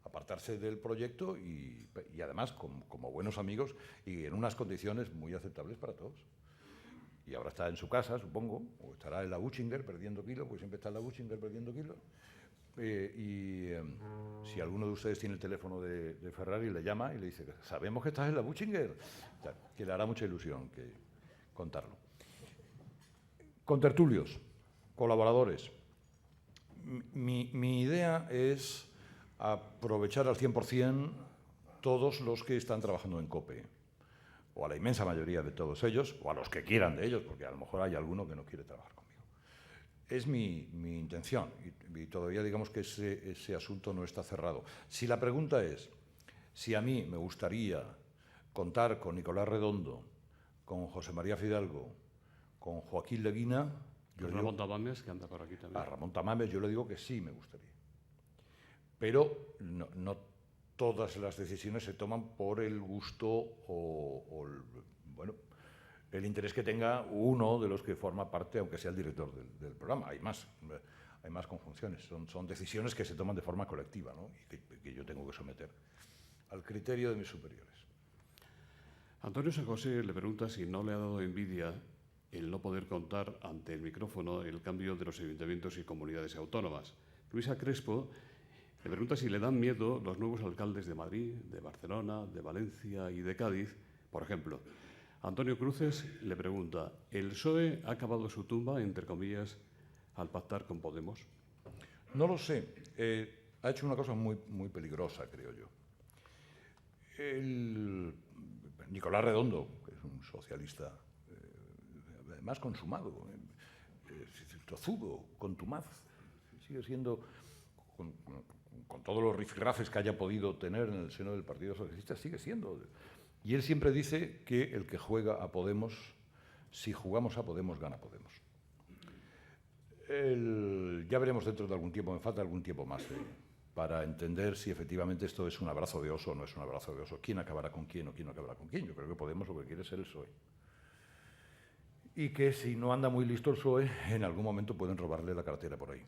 apartarse del proyecto y además como buenos amigos y en unas condiciones muy aceptables para todos. Y ahora está en su casa, supongo, o estará en la Buchinger perdiendo kilos, pues siempre está en la Buchinger perdiendo kilos. Si alguno de ustedes tiene el teléfono de Ferrari, le llama y le dice, sabemos que estás en la Buchinger, que le hará mucha ilusión contarlo. Contertulios, colaboradores. Mi idea es aprovechar al 100% todos los que están trabajando en COPE, o a la inmensa mayoría de todos ellos, o a los que quieran de ellos, porque a lo mejor hay alguno que no quiere trabajar conmigo. Es mi intención, y todavía digamos que ese asunto no está cerrado. Si la pregunta es si a mí me gustaría contar con Nicolás Redondo, con José María Fidalgo, con Joaquín Leguina... Ramón Tamames, que anda por aquí también. A Ramón Tamames yo le digo que sí me gustaría. Pero no todas las decisiones se toman por el gusto o el interés que tenga uno de los que forma parte, aunque sea el director del programa. Hay más conjunciones. Son decisiones que se toman de forma colectiva, ¿no? Y que yo tengo que someter al criterio de mis superiores. Antonio San José le pregunta si no le ha dado envidia el no poder contar ante el micrófono el cambio de los ayuntamientos y comunidades autónomas. Luisa Crespo le pregunta si le dan miedo los nuevos alcaldes de Madrid, de Barcelona, de Valencia y de Cádiz, por ejemplo. Antonio Cruces le pregunta, ¿el PSOE ha acabado su tumba, entre comillas, al pactar con Podemos? No lo sé. Ha hecho una cosa muy, muy peligrosa, creo yo. Nicolás Redondo, que es un socialista además consumado, tozudo, contumaz, sigue siendo, con todos los rifirrafes que haya podido tener en el seno del Partido Socialista, sigue siendo. Y él siempre dice que el que juega a Podemos, si jugamos a Podemos, gana Podemos. Ya veremos dentro de algún tiempo, me falta algún tiempo más para entender si efectivamente esto es un abrazo de oso o no es un abrazo de oso. ¿Quién acabará con quién o quién no acabará con quién? Yo creo que Podemos lo que quiere es el PSOE. Y que si no anda muy listo el PSOE, en algún momento pueden robarle la cartera por ahí.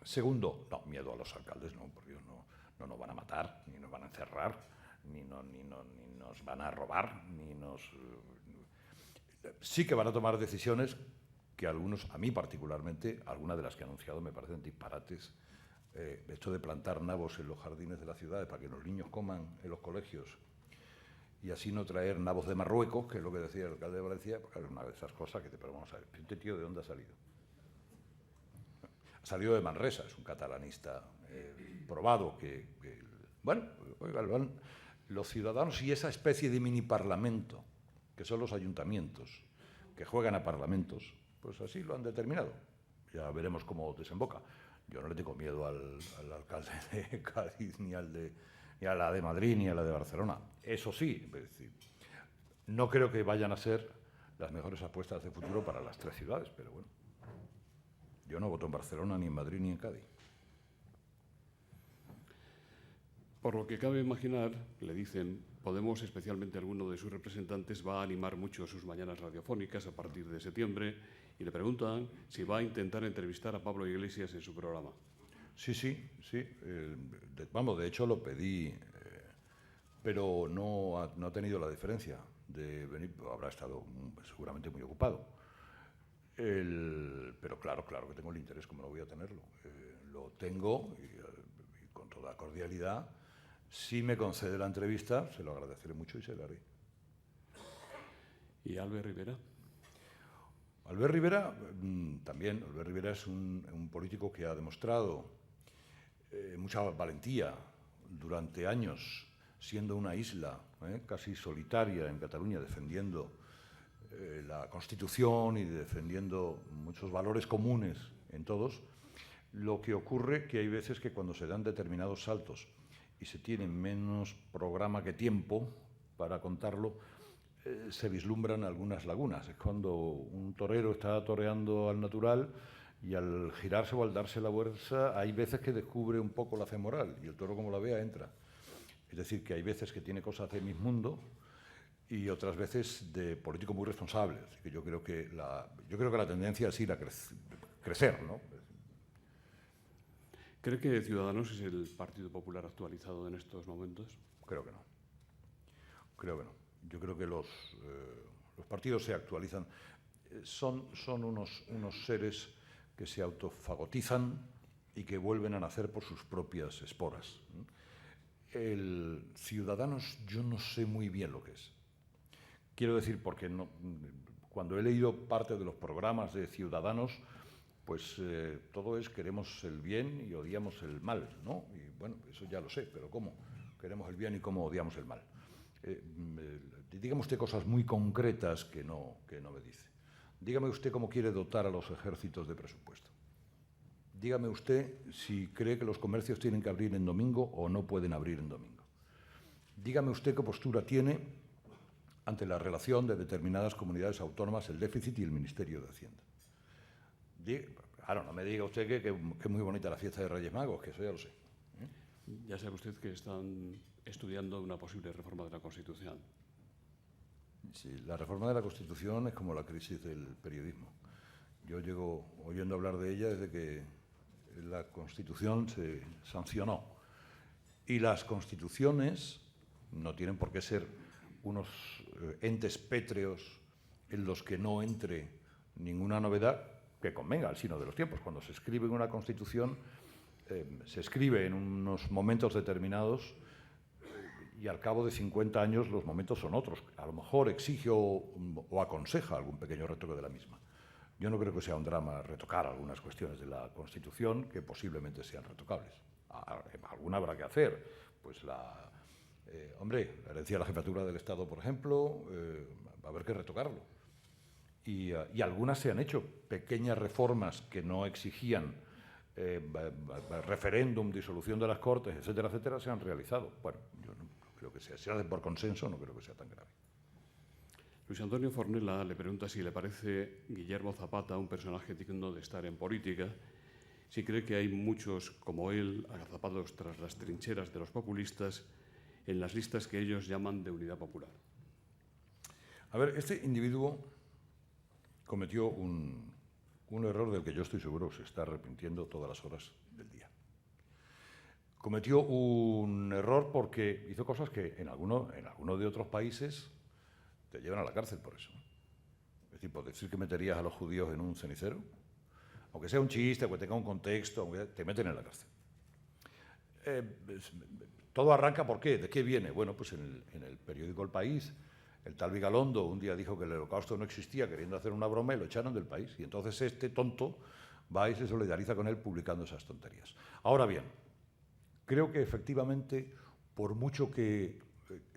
Segundo, no, miedo a los alcaldes, no, porque no nos van a matar, ni nos van a encerrar, ni nos van a robar, Sí que van a tomar decisiones que algunos, a mí particularmente, algunas de las que ha anunciado me parecen disparates. Esto de plantar nabos en los jardines de las ciudades para que los niños coman en los colegios y así no traer nabos de Marruecos, que es lo que decía el alcalde de Valencia, porque es una de esas cosas que pero vamos a ver, ¿este tío de dónde ha salido? Ha salido de Manresa, es un catalanista probado bueno, oigan, los ciudadanos y esa especie de mini parlamento, que son los ayuntamientos, que juegan a parlamentos, pues así lo han determinado. Ya veremos cómo desemboca. Yo no le tengo miedo al alcalde de Cádiz, ni a la de Madrid, ni a la de Barcelona. Eso sí, es decir, no creo que vayan a ser las mejores apuestas de futuro para las tres ciudades, pero bueno. Yo no voto en Barcelona, ni en Madrid, ni en Cádiz. Por lo que cabe imaginar, le dicen, Podemos, especialmente alguno de sus representantes, va a animar mucho sus mañanas radiofónicas a partir de septiembre y le preguntan si va a intentar entrevistar a Pablo Iglesias en su programa. Sí. De hecho lo pedí, pero no ha tenido la deferencia de venir, habrá estado seguramente muy ocupado. Pero claro que tengo el interés, como no voy a tenerlo. Lo tengo y con toda cordialidad. Si me concede la entrevista, se lo agradeceré mucho y se la haré. ¿Y Albert Rivera? Albert Rivera, también. Albert Rivera es un político que ha demostrado mucha valentía durante años, siendo una isla casi solitaria en Cataluña, defendiendo la Constitución y defendiendo muchos valores comunes en todos. Lo que ocurre que hay veces que cuando se dan determinados saltos y se tiene menos programa que tiempo para contarlo, se vislumbran algunas lagunas. Es cuando un torero está toreando al natural y al girarse o al darse la vuelta, hay veces que descubre un poco la femoral y el toro, como la vea, entra. Es decir, que hay veces que tiene cosas de mi mundo y otras veces de político muy responsable. Así que yo creo que la tendencia es ir a crecer, ¿no? ¿Cree que Ciudadanos es el Partido Popular actualizado en estos momentos? Creo que no. Yo creo que los partidos se actualizan. Son unos seres que se autofagotizan y que vuelven a nacer por sus propias esporas. El Ciudadanos yo no sé muy bien lo que es. Quiero decir, porque cuando he leído parte de los programas de Ciudadanos, pues todo es queremos el bien y odiamos el mal, ¿no? Y bueno, eso ya lo sé, pero ¿cómo? Queremos el bien y cómo odiamos el mal. Dígame usted cosas muy concretas que no me dice. Dígame usted cómo quiere dotar a los ejércitos de presupuesto. Dígame usted si cree que los comercios tienen que abrir en domingo o no pueden abrir en domingo. Dígame usted qué postura tiene ante la relación de determinadas comunidades autónomas, el déficit y el Ministerio de Hacienda. Claro, no me diga usted que es muy bonita la fiesta de Reyes Magos, que eso ya lo sé. Ya sabe usted que están estudiando una posible reforma de la Constitución. Sí, la reforma de la Constitución es como la crisis del periodismo. Yo llego oyendo hablar de ella desde que la Constitución se sancionó. Y las constituciones no tienen por qué ser unos entes pétreos en los que no entre ninguna novedad que convenga al signo de los tiempos. Cuando se escribe una Constitución, se escribe en unos momentos determinados y al cabo de 50 años los momentos son otros. A lo mejor exige o aconseja algún pequeño retoque de la misma. Yo no creo que sea un drama retocar algunas cuestiones de la Constitución que posiblemente sean retocables. Alguna habrá que hacer, pues Hombre, la herencia de la jefatura del Estado, por ejemplo, va a haber que retocarlo. Y algunas se han hecho, pequeñas reformas que no exigían referéndum, disolución de las Cortes, etcétera, etcétera, se han realizado. Bueno, yo no creo que sea, si se hace por consenso, no creo que sea tan grave. Luis Antonio Fornella le pregunta si le parece Guillermo Zapata un personaje digno de estar en política, si cree que hay muchos como él, agazapados tras las trincheras de los populistas, en las listas que ellos llaman de Unidad Popular. A ver, este individuo cometió un error del que yo estoy seguro se está arrepintiendo todas las horas del día. Cometió un error porque hizo cosas que en alguno de otros países te llevan a la cárcel por eso. Es decir, por decir que meterías a los judíos en un cenicero, aunque sea un chiste, aunque tenga un contexto, aunque te meten en la cárcel. Todo arranca, ¿por qué? ¿De qué viene? Bueno, pues en el periódico El País, el tal Vigalondo un día dijo que el Holocausto no existía, queriendo hacer una broma, y lo echaron del país. Y entonces este tonto va y se solidariza con él publicando esas tonterías. Ahora bien, creo que efectivamente, por mucho que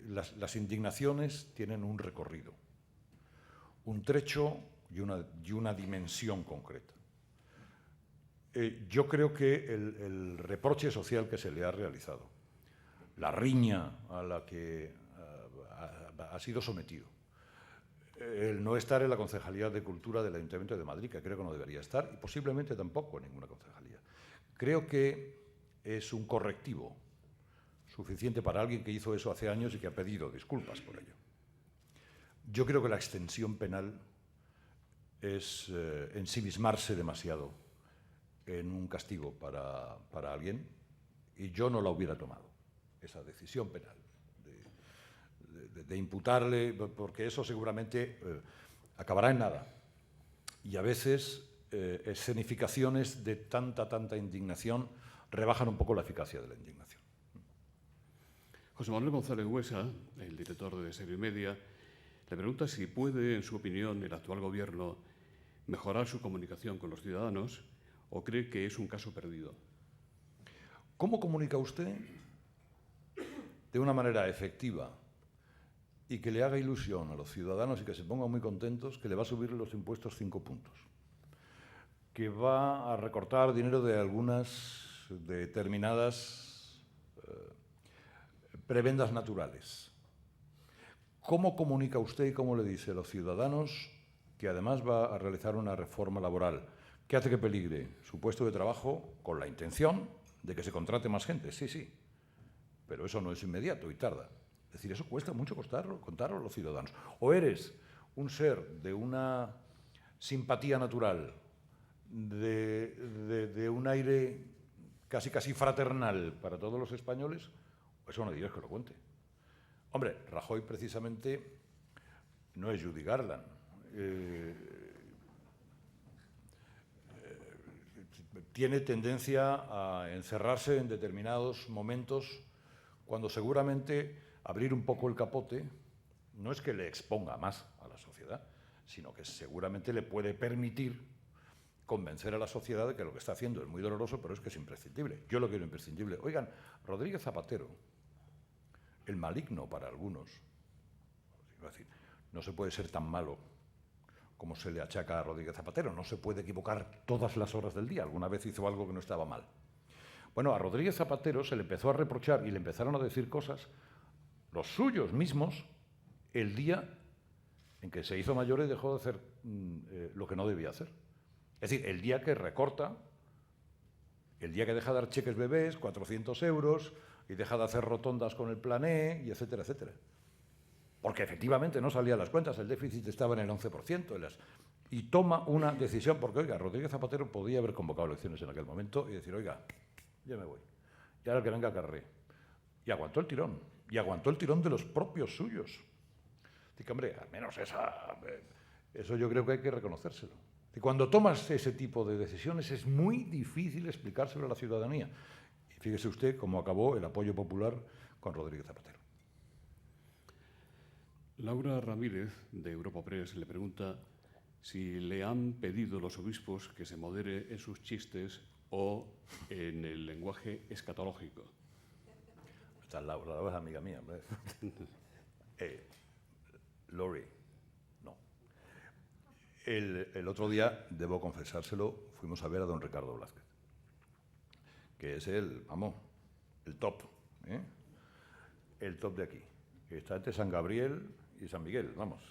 las indignaciones tienen un recorrido, un trecho y una dimensión concreta. Yo creo que el reproche social que se le ha realizado, la riña a la que ha sido sometido, el no estar en la Concejalía de Cultura del Ayuntamiento de Madrid, que creo que no debería estar, y posiblemente tampoco en ninguna concejalía. Creo que es un correctivo suficiente para alguien que hizo eso hace años y que ha pedido disculpas por ello. Yo creo que la extensión penal es ensimismarse demasiado en un castigo para alguien, y yo no la hubiera tomado, esa decisión penal, de imputarle, porque eso seguramente acabará en nada. Y a veces escenificaciones de tanta indignación rebajan un poco la eficacia de la indignación. José Manuel González Huesa, el director de Serio y Media, le pregunta si puede, en su opinión, el actual gobierno mejorar su comunicación con los ciudadanos o cree que es un caso perdido. ¿Cómo comunica usted de una manera efectiva y que le haga ilusión a los ciudadanos y que se pongan muy contentos que le va a subir los impuestos 5 puntos? Que va a recortar dinero de algunas determinadas prebendas naturales. ¿Cómo comunica usted y cómo le dice a los ciudadanos que además va a realizar una reforma laboral que hace que peligre su puesto de trabajo con la intención de que se contrate más gente? Sí, pero eso no es inmediato y tarda. Es decir, eso cuesta mucho contarlo a los ciudadanos. O eres un ser de una simpatía natural, de un aire casi fraternal para todos los españoles, o eso no digas que lo cuente. Hombre, Rajoy precisamente no es Judy Garland. Tiene tendencia a encerrarse en determinados momentos cuando seguramente abrir un poco el capote no es que le exponga más a la sociedad, sino que seguramente le puede permitir convencer a la sociedad de que lo que está haciendo es muy doloroso, pero es que es imprescindible. Yo lo quiero imprescindible. Oigan, Rodríguez Zapatero, el maligno para algunos, es decir, no se puede ser tan malo como se le achaca a Rodríguez Zapatero, no se puede equivocar todas las horas del día, alguna vez hizo algo que no estaba mal. Bueno, a Rodríguez Zapatero se le empezó a reprochar y le empezaron a decir cosas, los suyos mismos, el día en que se hizo mayor y dejó de hacer lo que no debía hacer. Es decir, el día que recorta, el día que deja de dar cheques bebés, 400 euros, y deja de hacer rotondas con el Plan E, y etcétera, etcétera. Porque efectivamente no salían las cuentas, el déficit estaba en el 11%. Y toma una decisión, porque, oiga, Rodríguez Zapatero podía haber convocado elecciones en aquel momento y decir, oiga, ya me voy. Y ahora que venga Carré. Y aguantó el tirón. Y aguantó el tirón de los propios suyos. Así que, hombre, al menos eso yo creo que hay que reconocérselo. Y cuando tomas ese tipo de decisiones es muy difícil explicárselo a la ciudadanía. Y fíjese usted cómo acabó el apoyo popular con Rodríguez Zapatero. Laura Ramírez, de Europa Press, le pregunta si le han pedido los obispos que se modere en sus chistes o en el lenguaje escatológico. Está Laura es amiga mía, hombre. Lori, no. El otro día, debo confesárselo, fuimos a ver a don Ricardo Blázquez, que es el top, ¿eh? El top de aquí. Está entre San Gabriel y San Miguel, vamos.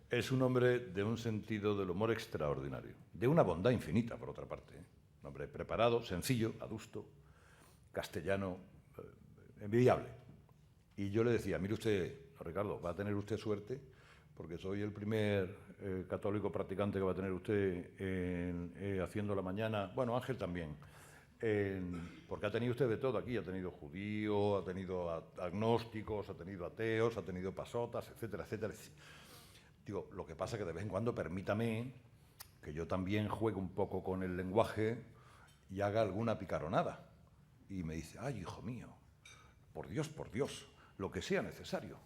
Es un hombre de un sentido del humor extraordinario, de una bondad infinita, por otra parte, ¿eh? Un hombre preparado, sencillo, adusto, castellano, envidiable. Y yo le decía, mire usted, Ricardo, va a tener usted suerte, porque soy el primer católico practicante que va a tener usted haciendo la mañana. Bueno, Ángel también. Porque ha tenido usted de todo aquí. Ha tenido judíos, ha tenido agnósticos, ha tenido ateos, ha tenido pasotas, etcétera, etcétera. Digo, lo que pasa es que de vez en cuando permítame que yo también juegue un poco con el lenguaje y haga alguna picaronada. Y me dice, ay, hijo mío, por Dios, lo que sea necesario.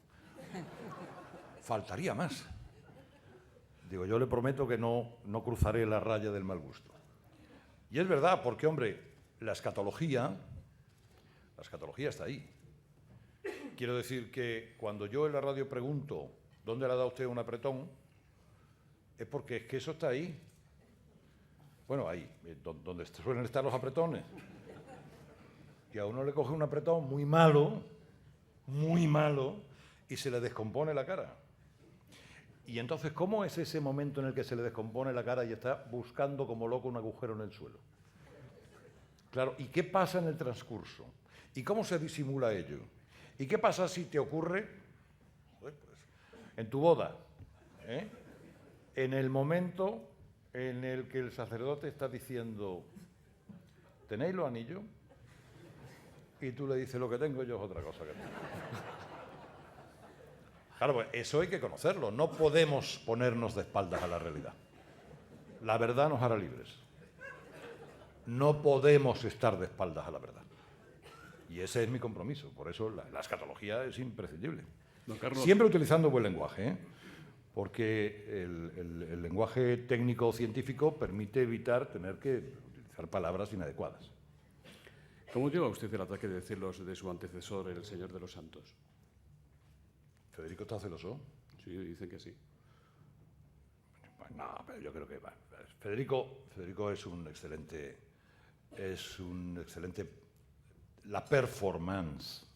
Faltaría más. Digo, yo le prometo que no cruzaré la raya del mal gusto. Y es verdad, porque, hombre, la escatología está ahí. Quiero decir que cuando yo en la radio pregunto ¿dónde le ha dado usted un apretón? Es porque es que eso está ahí. Bueno, ahí, donde suelen estar los apretones. Y a uno le coge un apretón muy malo, y se le descompone la cara. Y entonces, ¿cómo es ese momento en el que se le descompone la cara y está buscando como loco un agujero en el suelo? Claro, ¿y qué pasa en el transcurso? ¿Y cómo se disimula ello? ¿Y qué pasa si te ocurre, pues, en tu boda, en el momento en el que el sacerdote está diciendo, ¿tenéis los anillos? Y tú le dices, lo que tengo yo es otra cosa que tengo. Claro, pues eso hay que conocerlo. No podemos ponernos de espaldas a la realidad. La verdad nos hará libres. No podemos estar de espaldas a la verdad. Y ese es mi compromiso. Por eso la escatología es imprescindible. Don Carlos. Siempre utilizando buen lenguaje, ¿eh? Porque el lenguaje técnico-científico permite evitar tener que utilizar palabras inadecuadas. ¿Cómo lleva usted el ataque de celos de su antecesor, el Señor de los Santos? ¿Federico está celoso? Sí, dicen que sí. Pues no, pero yo creo que Federico es un excelente. La performance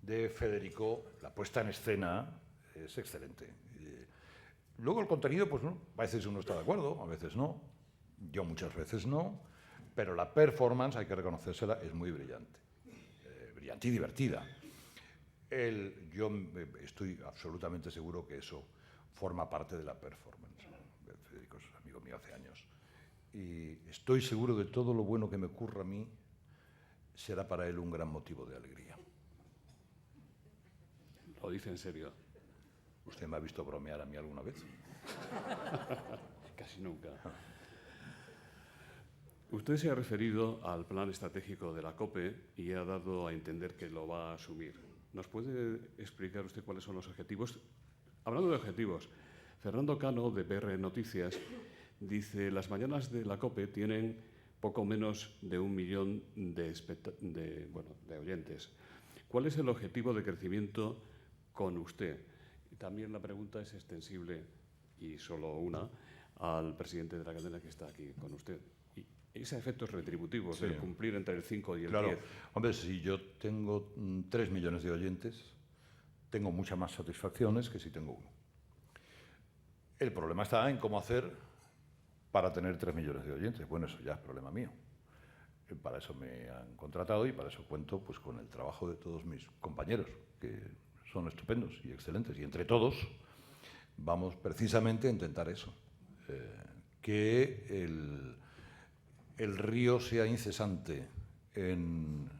de Federico, la puesta en escena, es excelente. Luego el contenido, pues no, a veces uno está de acuerdo, a veces no. Yo muchas veces no. Pero la performance, hay que reconocérsela, es muy brillante. Brillante y divertida. Yo estoy absolutamente seguro que eso forma parte de la performance. Federico es amigo mío hace años. Y estoy seguro de todo lo bueno que me ocurra a mí será para él un gran motivo de alegría. Lo dice en serio. ¿Usted me ha visto bromear a mí alguna vez? Casi nunca. Usted se ha referido al plan estratégico de la COPE y ha dado a entender que lo va a asumir. ¿Nos puede explicar usted cuáles son los objetivos? Hablando de objetivos, Fernando Cano, de PR Noticias, dice: las mañanas de la COPE tienen poco menos de 1 millón de oyentes. ¿Cuál es el objetivo de crecimiento con usted? Y también la pregunta es extensible, y solo una, al presidente de la cadena que está aquí con usted. Y ese efectos retributivos, sí, de cumplir entre el 5 y el 10. Hombre, si yo tengo 3 millones de oyentes, tengo muchas más satisfacciones que si tengo 1. El problema está en cómo hacer para tener 3 millones de oyentes. Bueno, eso ya es problema mío. Para eso me han contratado y para eso cuento pues con el trabajo de todos mis compañeros, que son estupendos y excelentes. Y entre todos vamos precisamente a intentar eso, que el río sea incesante en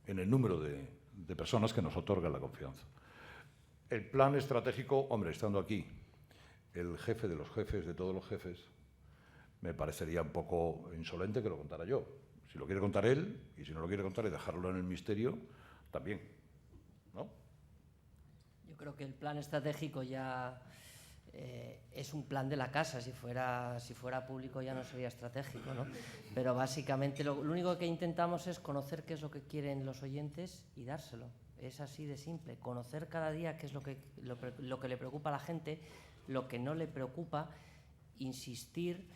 el número de personas que nos otorgan la confianza. El plan estratégico, hombre, estando aquí, el jefe de los jefes, de todos los jefes, me parecería un poco insolente que lo contara yo. Si lo quiere contar él, y si no lo quiere contar y dejarlo en el misterio, también, ¿no? Yo creo que el plan estratégico ya es un plan de la casa. Si fuera público ya no sería estratégico, ¿no? Pero básicamente lo único que intentamos es conocer qué es lo que quieren los oyentes y dárselo. Es así de simple. Conocer cada día qué es lo que le preocupa a la gente, lo que no le preocupa, insistir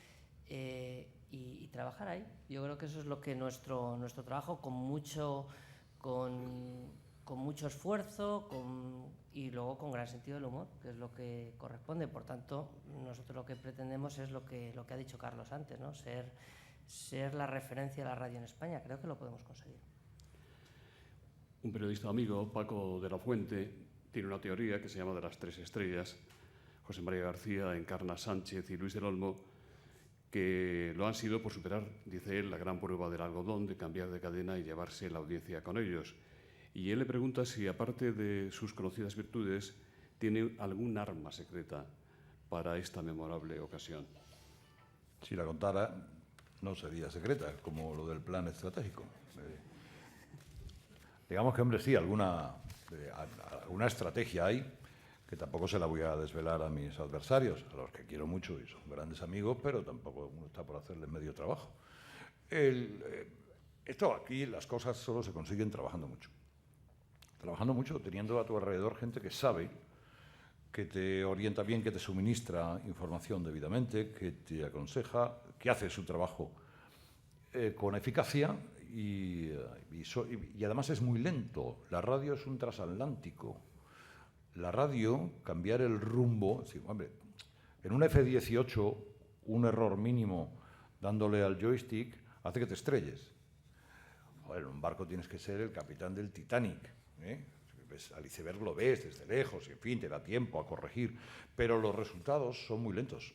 y trabajar ahí. Yo creo que eso es lo que nuestro trabajo, con mucho esfuerzo y luego con gran sentido del humor, que es lo que corresponde. Por tanto, nosotros lo que pretendemos es lo que ha dicho Carlos antes, ¿no? Ser la referencia de la radio en España. Creo que lo podemos conseguir. Un periodista amigo, Paco de la Fuente, tiene una teoría que se llama de las 3 estrellas. José María García, Encarna Sánchez y Luis del Olmo, que lo han sido por superar, dice él, la gran prueba del algodón, de cambiar de cadena y llevarse la audiencia con ellos. Y él le pregunta si, aparte de sus conocidas virtudes, tiene algún arma secreta para esta memorable ocasión. Si la contara, no sería secreta, como lo del plan estratégico. Digamos que, hombre, sí, alguna estrategia hay, que tampoco se la voy a desvelar a mis adversarios, a los que quiero mucho y son grandes amigos, pero tampoco uno está por hacerles medio trabajo. Esto aquí, las cosas solo se consiguen trabajando mucho. Trabajando mucho, teniendo a tu alrededor gente que sabe, que te orienta bien, que te suministra información debidamente, que te aconseja, que hace su trabajo con eficacia y además es muy lento. La radio es un transatlántico. La radio, cambiar el rumbo, sí, hombre, en un F-18 un error mínimo dándole al joystick hace que te estrelles. Joder, en un barco tienes que ser el capitán del Titanic, ¿eh? Al iceberg lo ves desde lejos, en fin, te da tiempo a corregir, pero los resultados son muy lentos.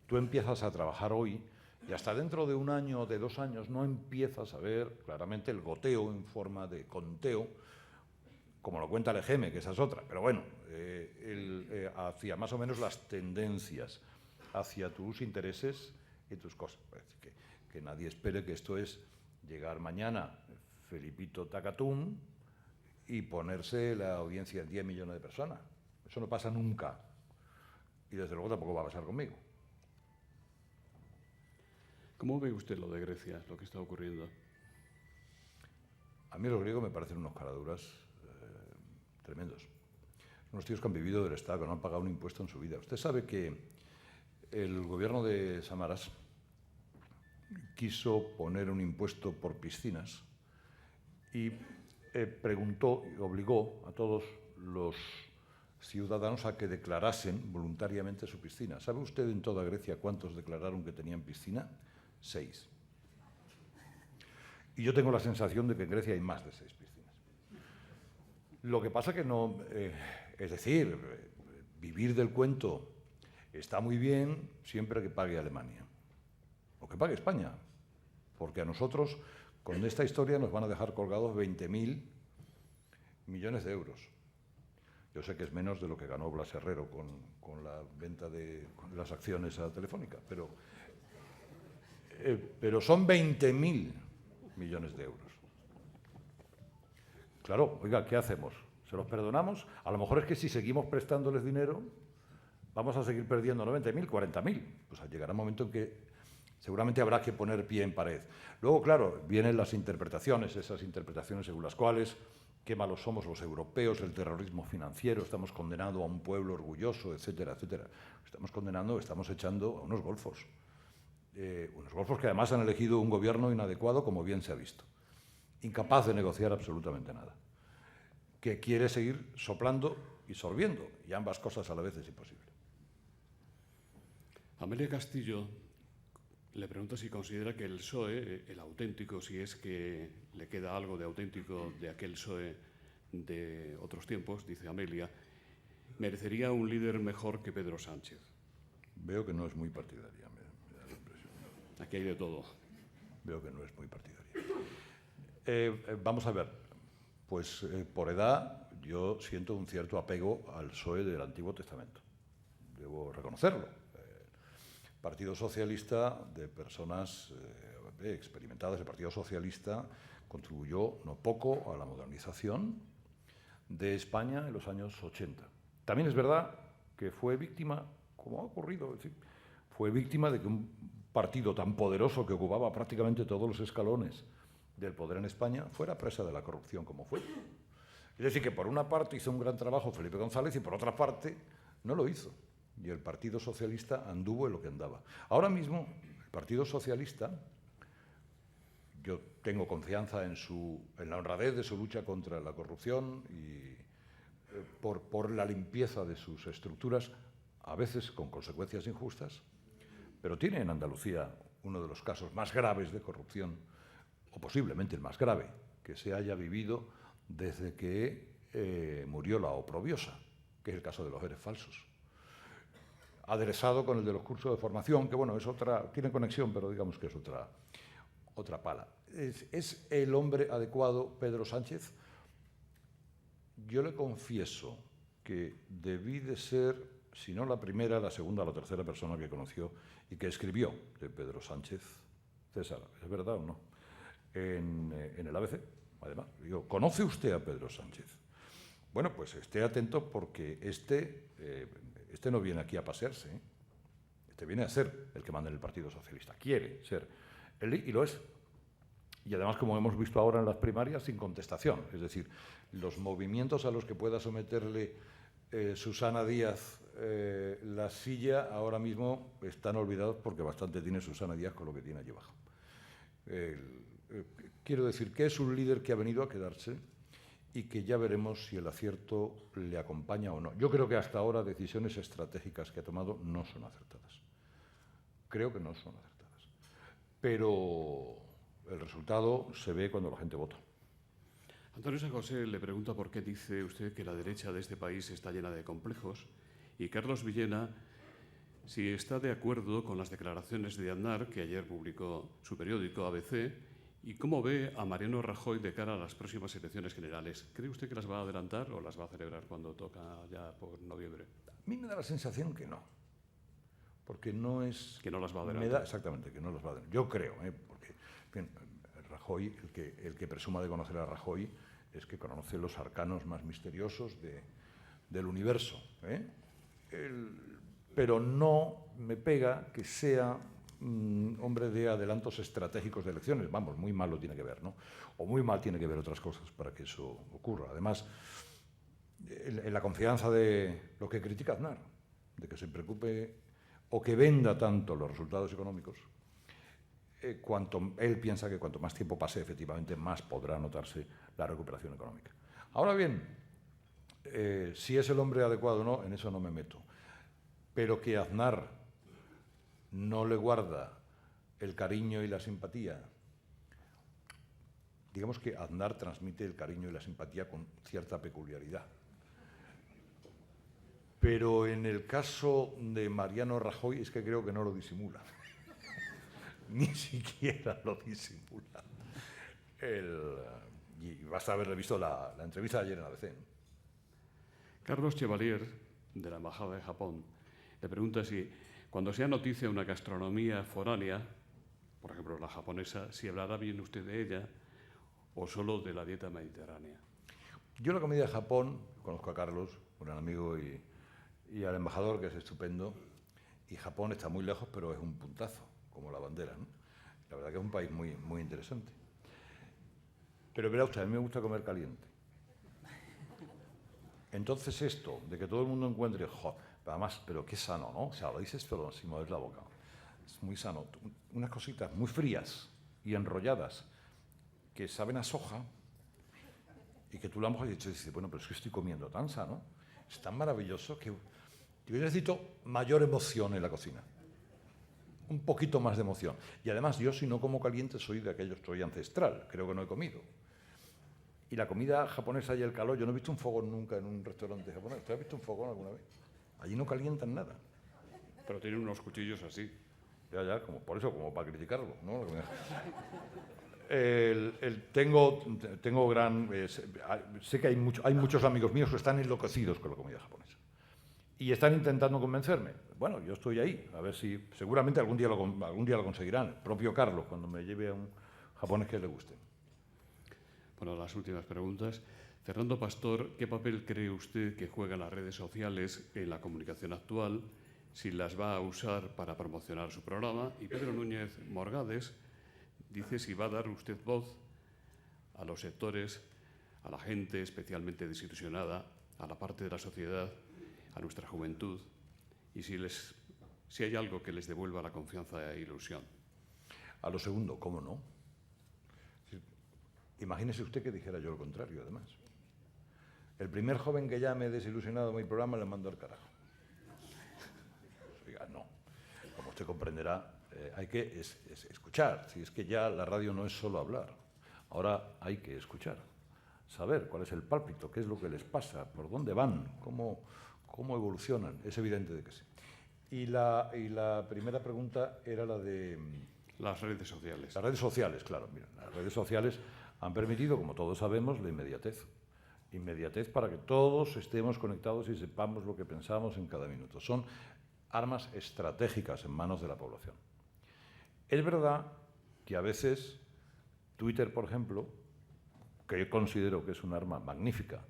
Tú empiezas a trabajar hoy y hasta dentro de 1 año o de 2 años no empiezas a ver claramente el goteo en forma de conteo, como lo cuenta el EGM, que esa es otra, pero bueno, hacia más o menos las tendencias, hacia tus intereses y tus cosas. Que nadie espere que esto es llegar mañana, Felipito Tacatum, y ponerse la audiencia en 10 millones de personas. Eso no pasa nunca. Y desde luego tampoco va a pasar conmigo. ¿Cómo ve usted lo de Grecia, lo que está ocurriendo? A mí los griegos me parecen unos caraduras tremendos. Unos tíos que han vivido del Estado, que no han pagado un impuesto en su vida. Usted sabe que el gobierno de Samaras quiso poner un impuesto por piscinas y preguntó y obligó a todos los ciudadanos a que declarasen voluntariamente su piscina. ¿Sabe usted en toda Grecia cuántos declararon que tenían piscina? 6. Y yo tengo la sensación de que en Grecia hay más de 6 piscinas. Lo que pasa que no... es decir, vivir del cuento está muy bien siempre que pague Alemania. O que pague España. Porque a nosotros, con esta historia, nos van a dejar colgados 20.000 millones de euros. Yo sé que es menos de lo que ganó Blas Herrero con la venta de las acciones a Telefónica, pero son 20.000 millones de euros. Claro, oiga, ¿qué hacemos? ¿Se los perdonamos? A lo mejor es que si seguimos prestándoles dinero, vamos a seguir perdiendo 90.000, 40.000. Pues llegará un momento en que seguramente habrá que poner pie en pared. Luego, claro, vienen las interpretaciones, esas interpretaciones según las cuales qué malos somos los europeos, el terrorismo financiero, estamos condenando a un pueblo orgulloso, etcétera, etcétera. Estamos echando a unos golfos. Unos golfos que además han elegido un gobierno inadecuado, como bien se ha visto. Incapaz de negociar absolutamente nada. Que quiere seguir soplando y sorbiendo, y ambas cosas a la vez es imposible. Amelia Castillo le pregunto si considera que el PSOE, el auténtico, si es que le queda algo de auténtico de aquel PSOE de otros tiempos, dice Amelia, merecería un líder mejor que Pedro Sánchez. Veo que no es muy partidaria, me da la impresión. Aquí hay de todo. Veo que no es muy partidaria. Vamos a ver, pues por edad yo siento un cierto apego al PSOE del Antiguo Testamento. Debo reconocerlo. Partido Socialista, de personas experimentadas, el Partido Socialista contribuyó no poco a la modernización de España en los años 80. También es verdad que fue víctima como ha ocurrido. Es decir, fue víctima de que un partido tan poderoso que ocupaba prácticamente todos los escalones del poder en España fuera presa de la corrupción como fue. Es decir, que por una parte hizo un gran trabajo Felipe González y por otra parte no lo hizo. Y el Partido Socialista anduvo en lo que andaba. Ahora mismo, el Partido Socialista, yo tengo confianza en la honradez de su lucha contra la corrupción y por la limpieza de sus estructuras, a veces con consecuencias injustas, pero tiene en Andalucía uno de los casos más graves de corrupción, o posiblemente el más grave, que se haya vivido desde que murió la oprobiosa, que es el caso de los ERE falsos. Aderezado con el de los cursos de formación, que bueno, es otra, tiene conexión, pero digamos que es otra pala. ¿Es el hombre adecuado Pedro Sánchez? Yo le confieso que debí de ser, si no la primera, la segunda o la tercera persona que conoció y que escribió de Pedro Sánchez. César, ¿es verdad o no? En el ABC, además. Digo, ¿conoce usted a Pedro Sánchez? Bueno, pues esté atento porque este no viene aquí a pasearse, ¿eh? Este viene a ser el que manda en el Partido Socialista. Quiere ser y lo es. Y además, como hemos visto ahora en las primarias, sin contestación. Es decir, los movimientos a los que pueda someterle Susana Díaz la silla ahora mismo están olvidados porque bastante tiene Susana Díaz con lo que tiene allí abajo. Quiero decir que es un líder que ha venido a quedarse y que ya veremos si el acierto le acompaña o no. Yo creo que hasta ahora decisiones estratégicas que ha tomado no son acertadas. Creo que no son acertadas. Pero el resultado se ve cuando la gente vota. Antonio San José le pregunta por qué dice usted que la derecha de este país está llena de complejos, y Carlos Villena si está de acuerdo con las declaraciones de Aznar, que ayer publicó su periódico ABC, y cómo ve a Mariano Rajoy de cara a las próximas elecciones generales. ¿Cree usted que las va a adelantar o las va a celebrar cuando toca ya por noviembre? A mí me da la sensación que no. Porque no es... Que no las va a adelantar. Me da, exactamente, que no las va a adelantar. Yo creo, porque bien, Rajoy, el que presuma de conocer a Rajoy, es que conoce los arcanos más misteriosos del universo. Pero no me pega que sea hombre de adelantos estratégicos de elecciones. Vamos, muy mal lo tiene que ver, ¿no? O muy mal tiene que ver otras cosas para que eso ocurra. Además, en la confianza de lo que critica Aznar, de que se preocupe o que venda tanto los resultados económicos, él piensa que cuanto más tiempo pase, efectivamente, más podrá notarse la recuperación económica. Ahora bien, si es el hombre adecuado o no, en eso no me meto. Pero que Aznar no le guarda el cariño y la simpatía. Digamos que Aznar transmite el cariño y la simpatía con cierta peculiaridad. Pero en el caso de Mariano Rajoy es que creo que no lo disimula. Ni siquiera lo disimula. Y basta haberle visto la entrevista de ayer en ABC. Carlos Chevalier, de la Embajada de Japón, le pregunta si, cuando sea noticia una gastronomía foránea, por ejemplo la japonesa, si hablará bien usted de ella o solo de la dieta mediterránea. Yo la comida de Japón, conozco a Carlos, un gran amigo, y al embajador, que es estupendo, y Japón está muy lejos, pero es un puntazo, como la bandera, ¿no? La verdad que es un país muy, muy interesante. Pero verá usted, a mí me gusta comer caliente. Entonces esto, de que todo el mundo encuentre, además, pero qué sano, ¿no? O sea, lo dices pero sin mover la boca. Es muy sano. Unas cositas muy frías y enrolladas que saben a soja y que tú la mojas y dices, bueno, pero es que estoy comiendo tan sano, es tan maravilloso que yo necesito mayor emoción en la cocina. Un poquito más de emoción. Y además, yo si no como caliente soy de aquellos, soy ancestral, creo que no he comido. Y la comida japonesa y el calor, yo no he visto un fogón nunca en un restaurante japonés. ¿Usted ha visto un fogón alguna vez? Allí no calientan nada. Pero tienen unos cuchillos así. Ya, como, por eso, como para criticarlo, ¿no? Tengo gran... sé que hay muchos amigos míos que están enloquecidos con la comida japonesa. Y están intentando convencerme. Bueno, yo estoy ahí, a ver si... Seguramente algún día lo conseguirán. El propio Carlos, cuando me lleve a un japonés que le guste. Bueno, las últimas preguntas. Fernando Pastor, ¿qué papel cree usted que juegan las redes sociales en la comunicación actual? si las va a usar para promocionar su programa. Y Pedro Núñez Morgades dice si va a dar usted voz a los sectores, a la gente especialmente desilusionada, a la parte de la sociedad, a nuestra juventud, y si hay algo que les devuelva la confianza e ilusión. A lo segundo, ¿cómo no? Imagínese usted que dijera yo lo contrario, además. El primer joven que llame desilusionado a mi programa le mando al carajo. Oiga, no. Como usted comprenderá, hay que escuchar. Si es que ya la radio no es solo hablar. Ahora hay que escuchar, saber cuál es el pálpito, qué es lo que les pasa, por dónde van, cómo evolucionan. Es evidente de que sí. Y la primera pregunta era la de... Las redes sociales. Las redes sociales, claro. Mira, las redes sociales han permitido, como todos sabemos, la inmediatez. Inmediatez para que todos estemos conectados y sepamos lo que pensamos en cada minuto. Son armas estratégicas en manos de la población. Es verdad que a veces Twitter, por ejemplo, que yo considero que es un arma magnífica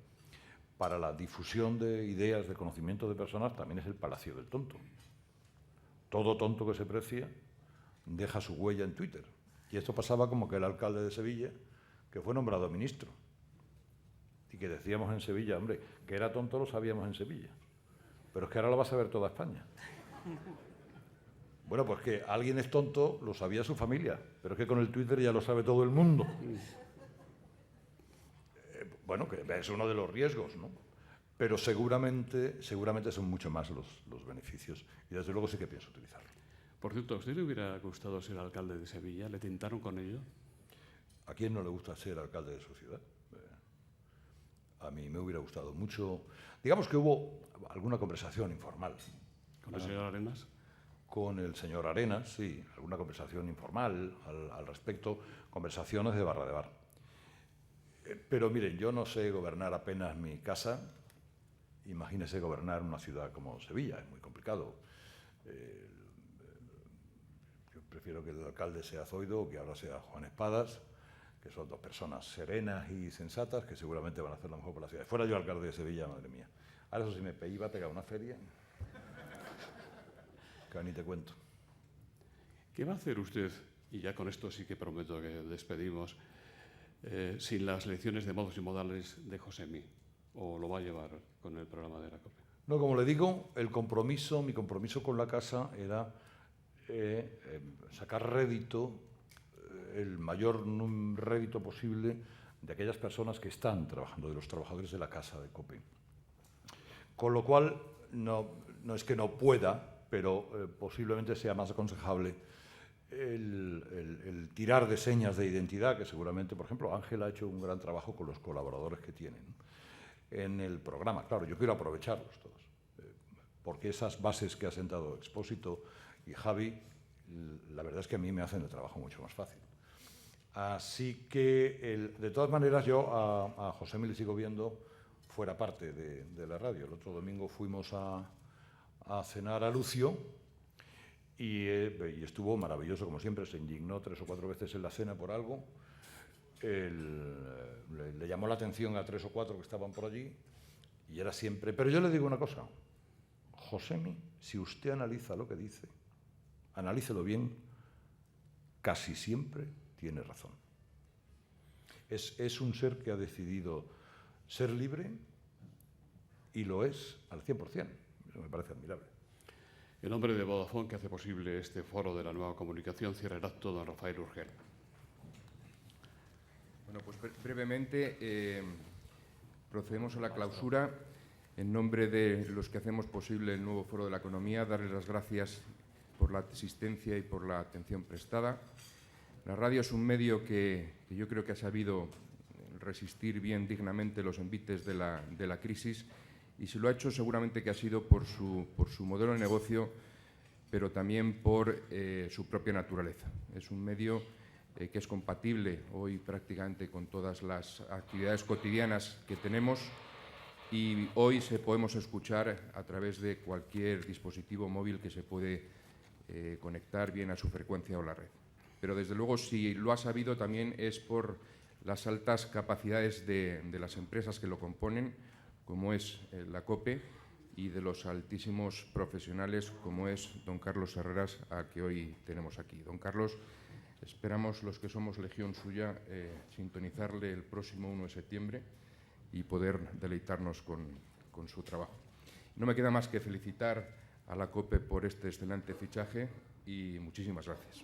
para la difusión de ideas, de conocimiento de personas, también es el palacio del tonto. Todo tonto que se precie deja su huella en Twitter. Y esto pasaba como que el alcalde de Sevilla, que fue nombrado ministro, y que decíamos en Sevilla, hombre, que era tonto lo sabíamos en Sevilla, pero es que ahora lo va a saber toda España. Bueno, pues que alguien es tonto lo sabía su familia, pero es que con el Twitter ya lo sabe todo el mundo. Bueno, que es uno de los riesgos, ¿no? Pero seguramente son mucho más los beneficios, y desde luego sí que pienso utilizarlo. Por cierto, ¿a usted le hubiera gustado ser alcalde de Sevilla? ¿Le tentaron con ello? ¿A quién no le gusta ser alcalde de su ciudad? A mí me hubiera gustado mucho. Digamos que hubo alguna conversación informal. ¿Con el señor Arenas? Con el señor Arenas, sí, alguna conversación informal al respecto, conversaciones de barra de bar. Pero miren, yo no sé gobernar apenas mi casa. Imagínese gobernar una ciudad como Sevilla, es muy complicado. Yo prefiero que el alcalde sea Zoido o que ahora sea Juan Espadas, que son dos personas serenas y sensatas que seguramente van a hacer lo mejor por la ciudad. Fuera yo alcalde de Sevilla, madre mía. Ahora eso sí me iba a pegar una feria, que ni te cuento. ¿Qué va a hacer usted, y ya con esto sí que prometo que despedimos, sin las lecciones de modos y modales de Josemi? ¿O lo va a llevar con el programa de la COPE? No, como le digo, mi compromiso con la casa era sacar rédito, el mayor rédito posible de aquellas personas que están trabajando, de los trabajadores de la casa de COPE. Con lo cual, no es que no pueda, pero posiblemente sea más aconsejable el tirar de señas de identidad, que seguramente, por ejemplo, Ángel ha hecho un gran trabajo con los colaboradores que tienen en el programa. Claro, yo quiero aprovecharlos todos, porque esas bases que ha sentado Expósito y Javi, la verdad es que a mí me hacen el trabajo mucho más fácil. Así que, de todas maneras, yo a Josemi le sigo viendo fuera parte de la radio. El otro domingo fuimos a cenar a Lucio y estuvo maravilloso, como siempre. Se indignó 3 o 4 veces en la cena por algo. Le llamó la atención a 3 o 4 que estaban por allí y era siempre... Pero yo le digo una cosa, Josemi, si usted analiza lo que dice, analícelo bien, casi siempre tiene razón. Es un ser que ha decidido ser libre y lo es al 100%. Eso me parece admirable. En nombre de Vodafone, que hace posible este foro de la nueva comunicación, cierra el acto don Rafael Urgel. Bueno, pues brevemente procedemos a la clausura. En nombre de los que hacemos posible el nuevo Foro de la Economía, darles las gracias por la asistencia y por la atención prestada. La radio es un medio que yo creo que ha sabido resistir bien dignamente los envites de la crisis, y si lo ha hecho seguramente que ha sido por su modelo de negocio, pero también por su propia naturaleza. Es un medio que es compatible hoy prácticamente con todas las actividades cotidianas que tenemos, y hoy podemos escuchar a través de cualquier dispositivo móvil que se puede conectar bien a su frecuencia o la red. Pero desde luego, si lo ha sabido, también es por las altas capacidades de las empresas que lo componen, como es la COPE, y de los altísimos profesionales como es don Carlos Herreras, a que hoy tenemos aquí. Don Carlos, esperamos los que somos legión suya sintonizarle el próximo 1 de septiembre y poder deleitarnos con su trabajo. No me queda más que felicitar a la COPE por este excelente fichaje y muchísimas gracias.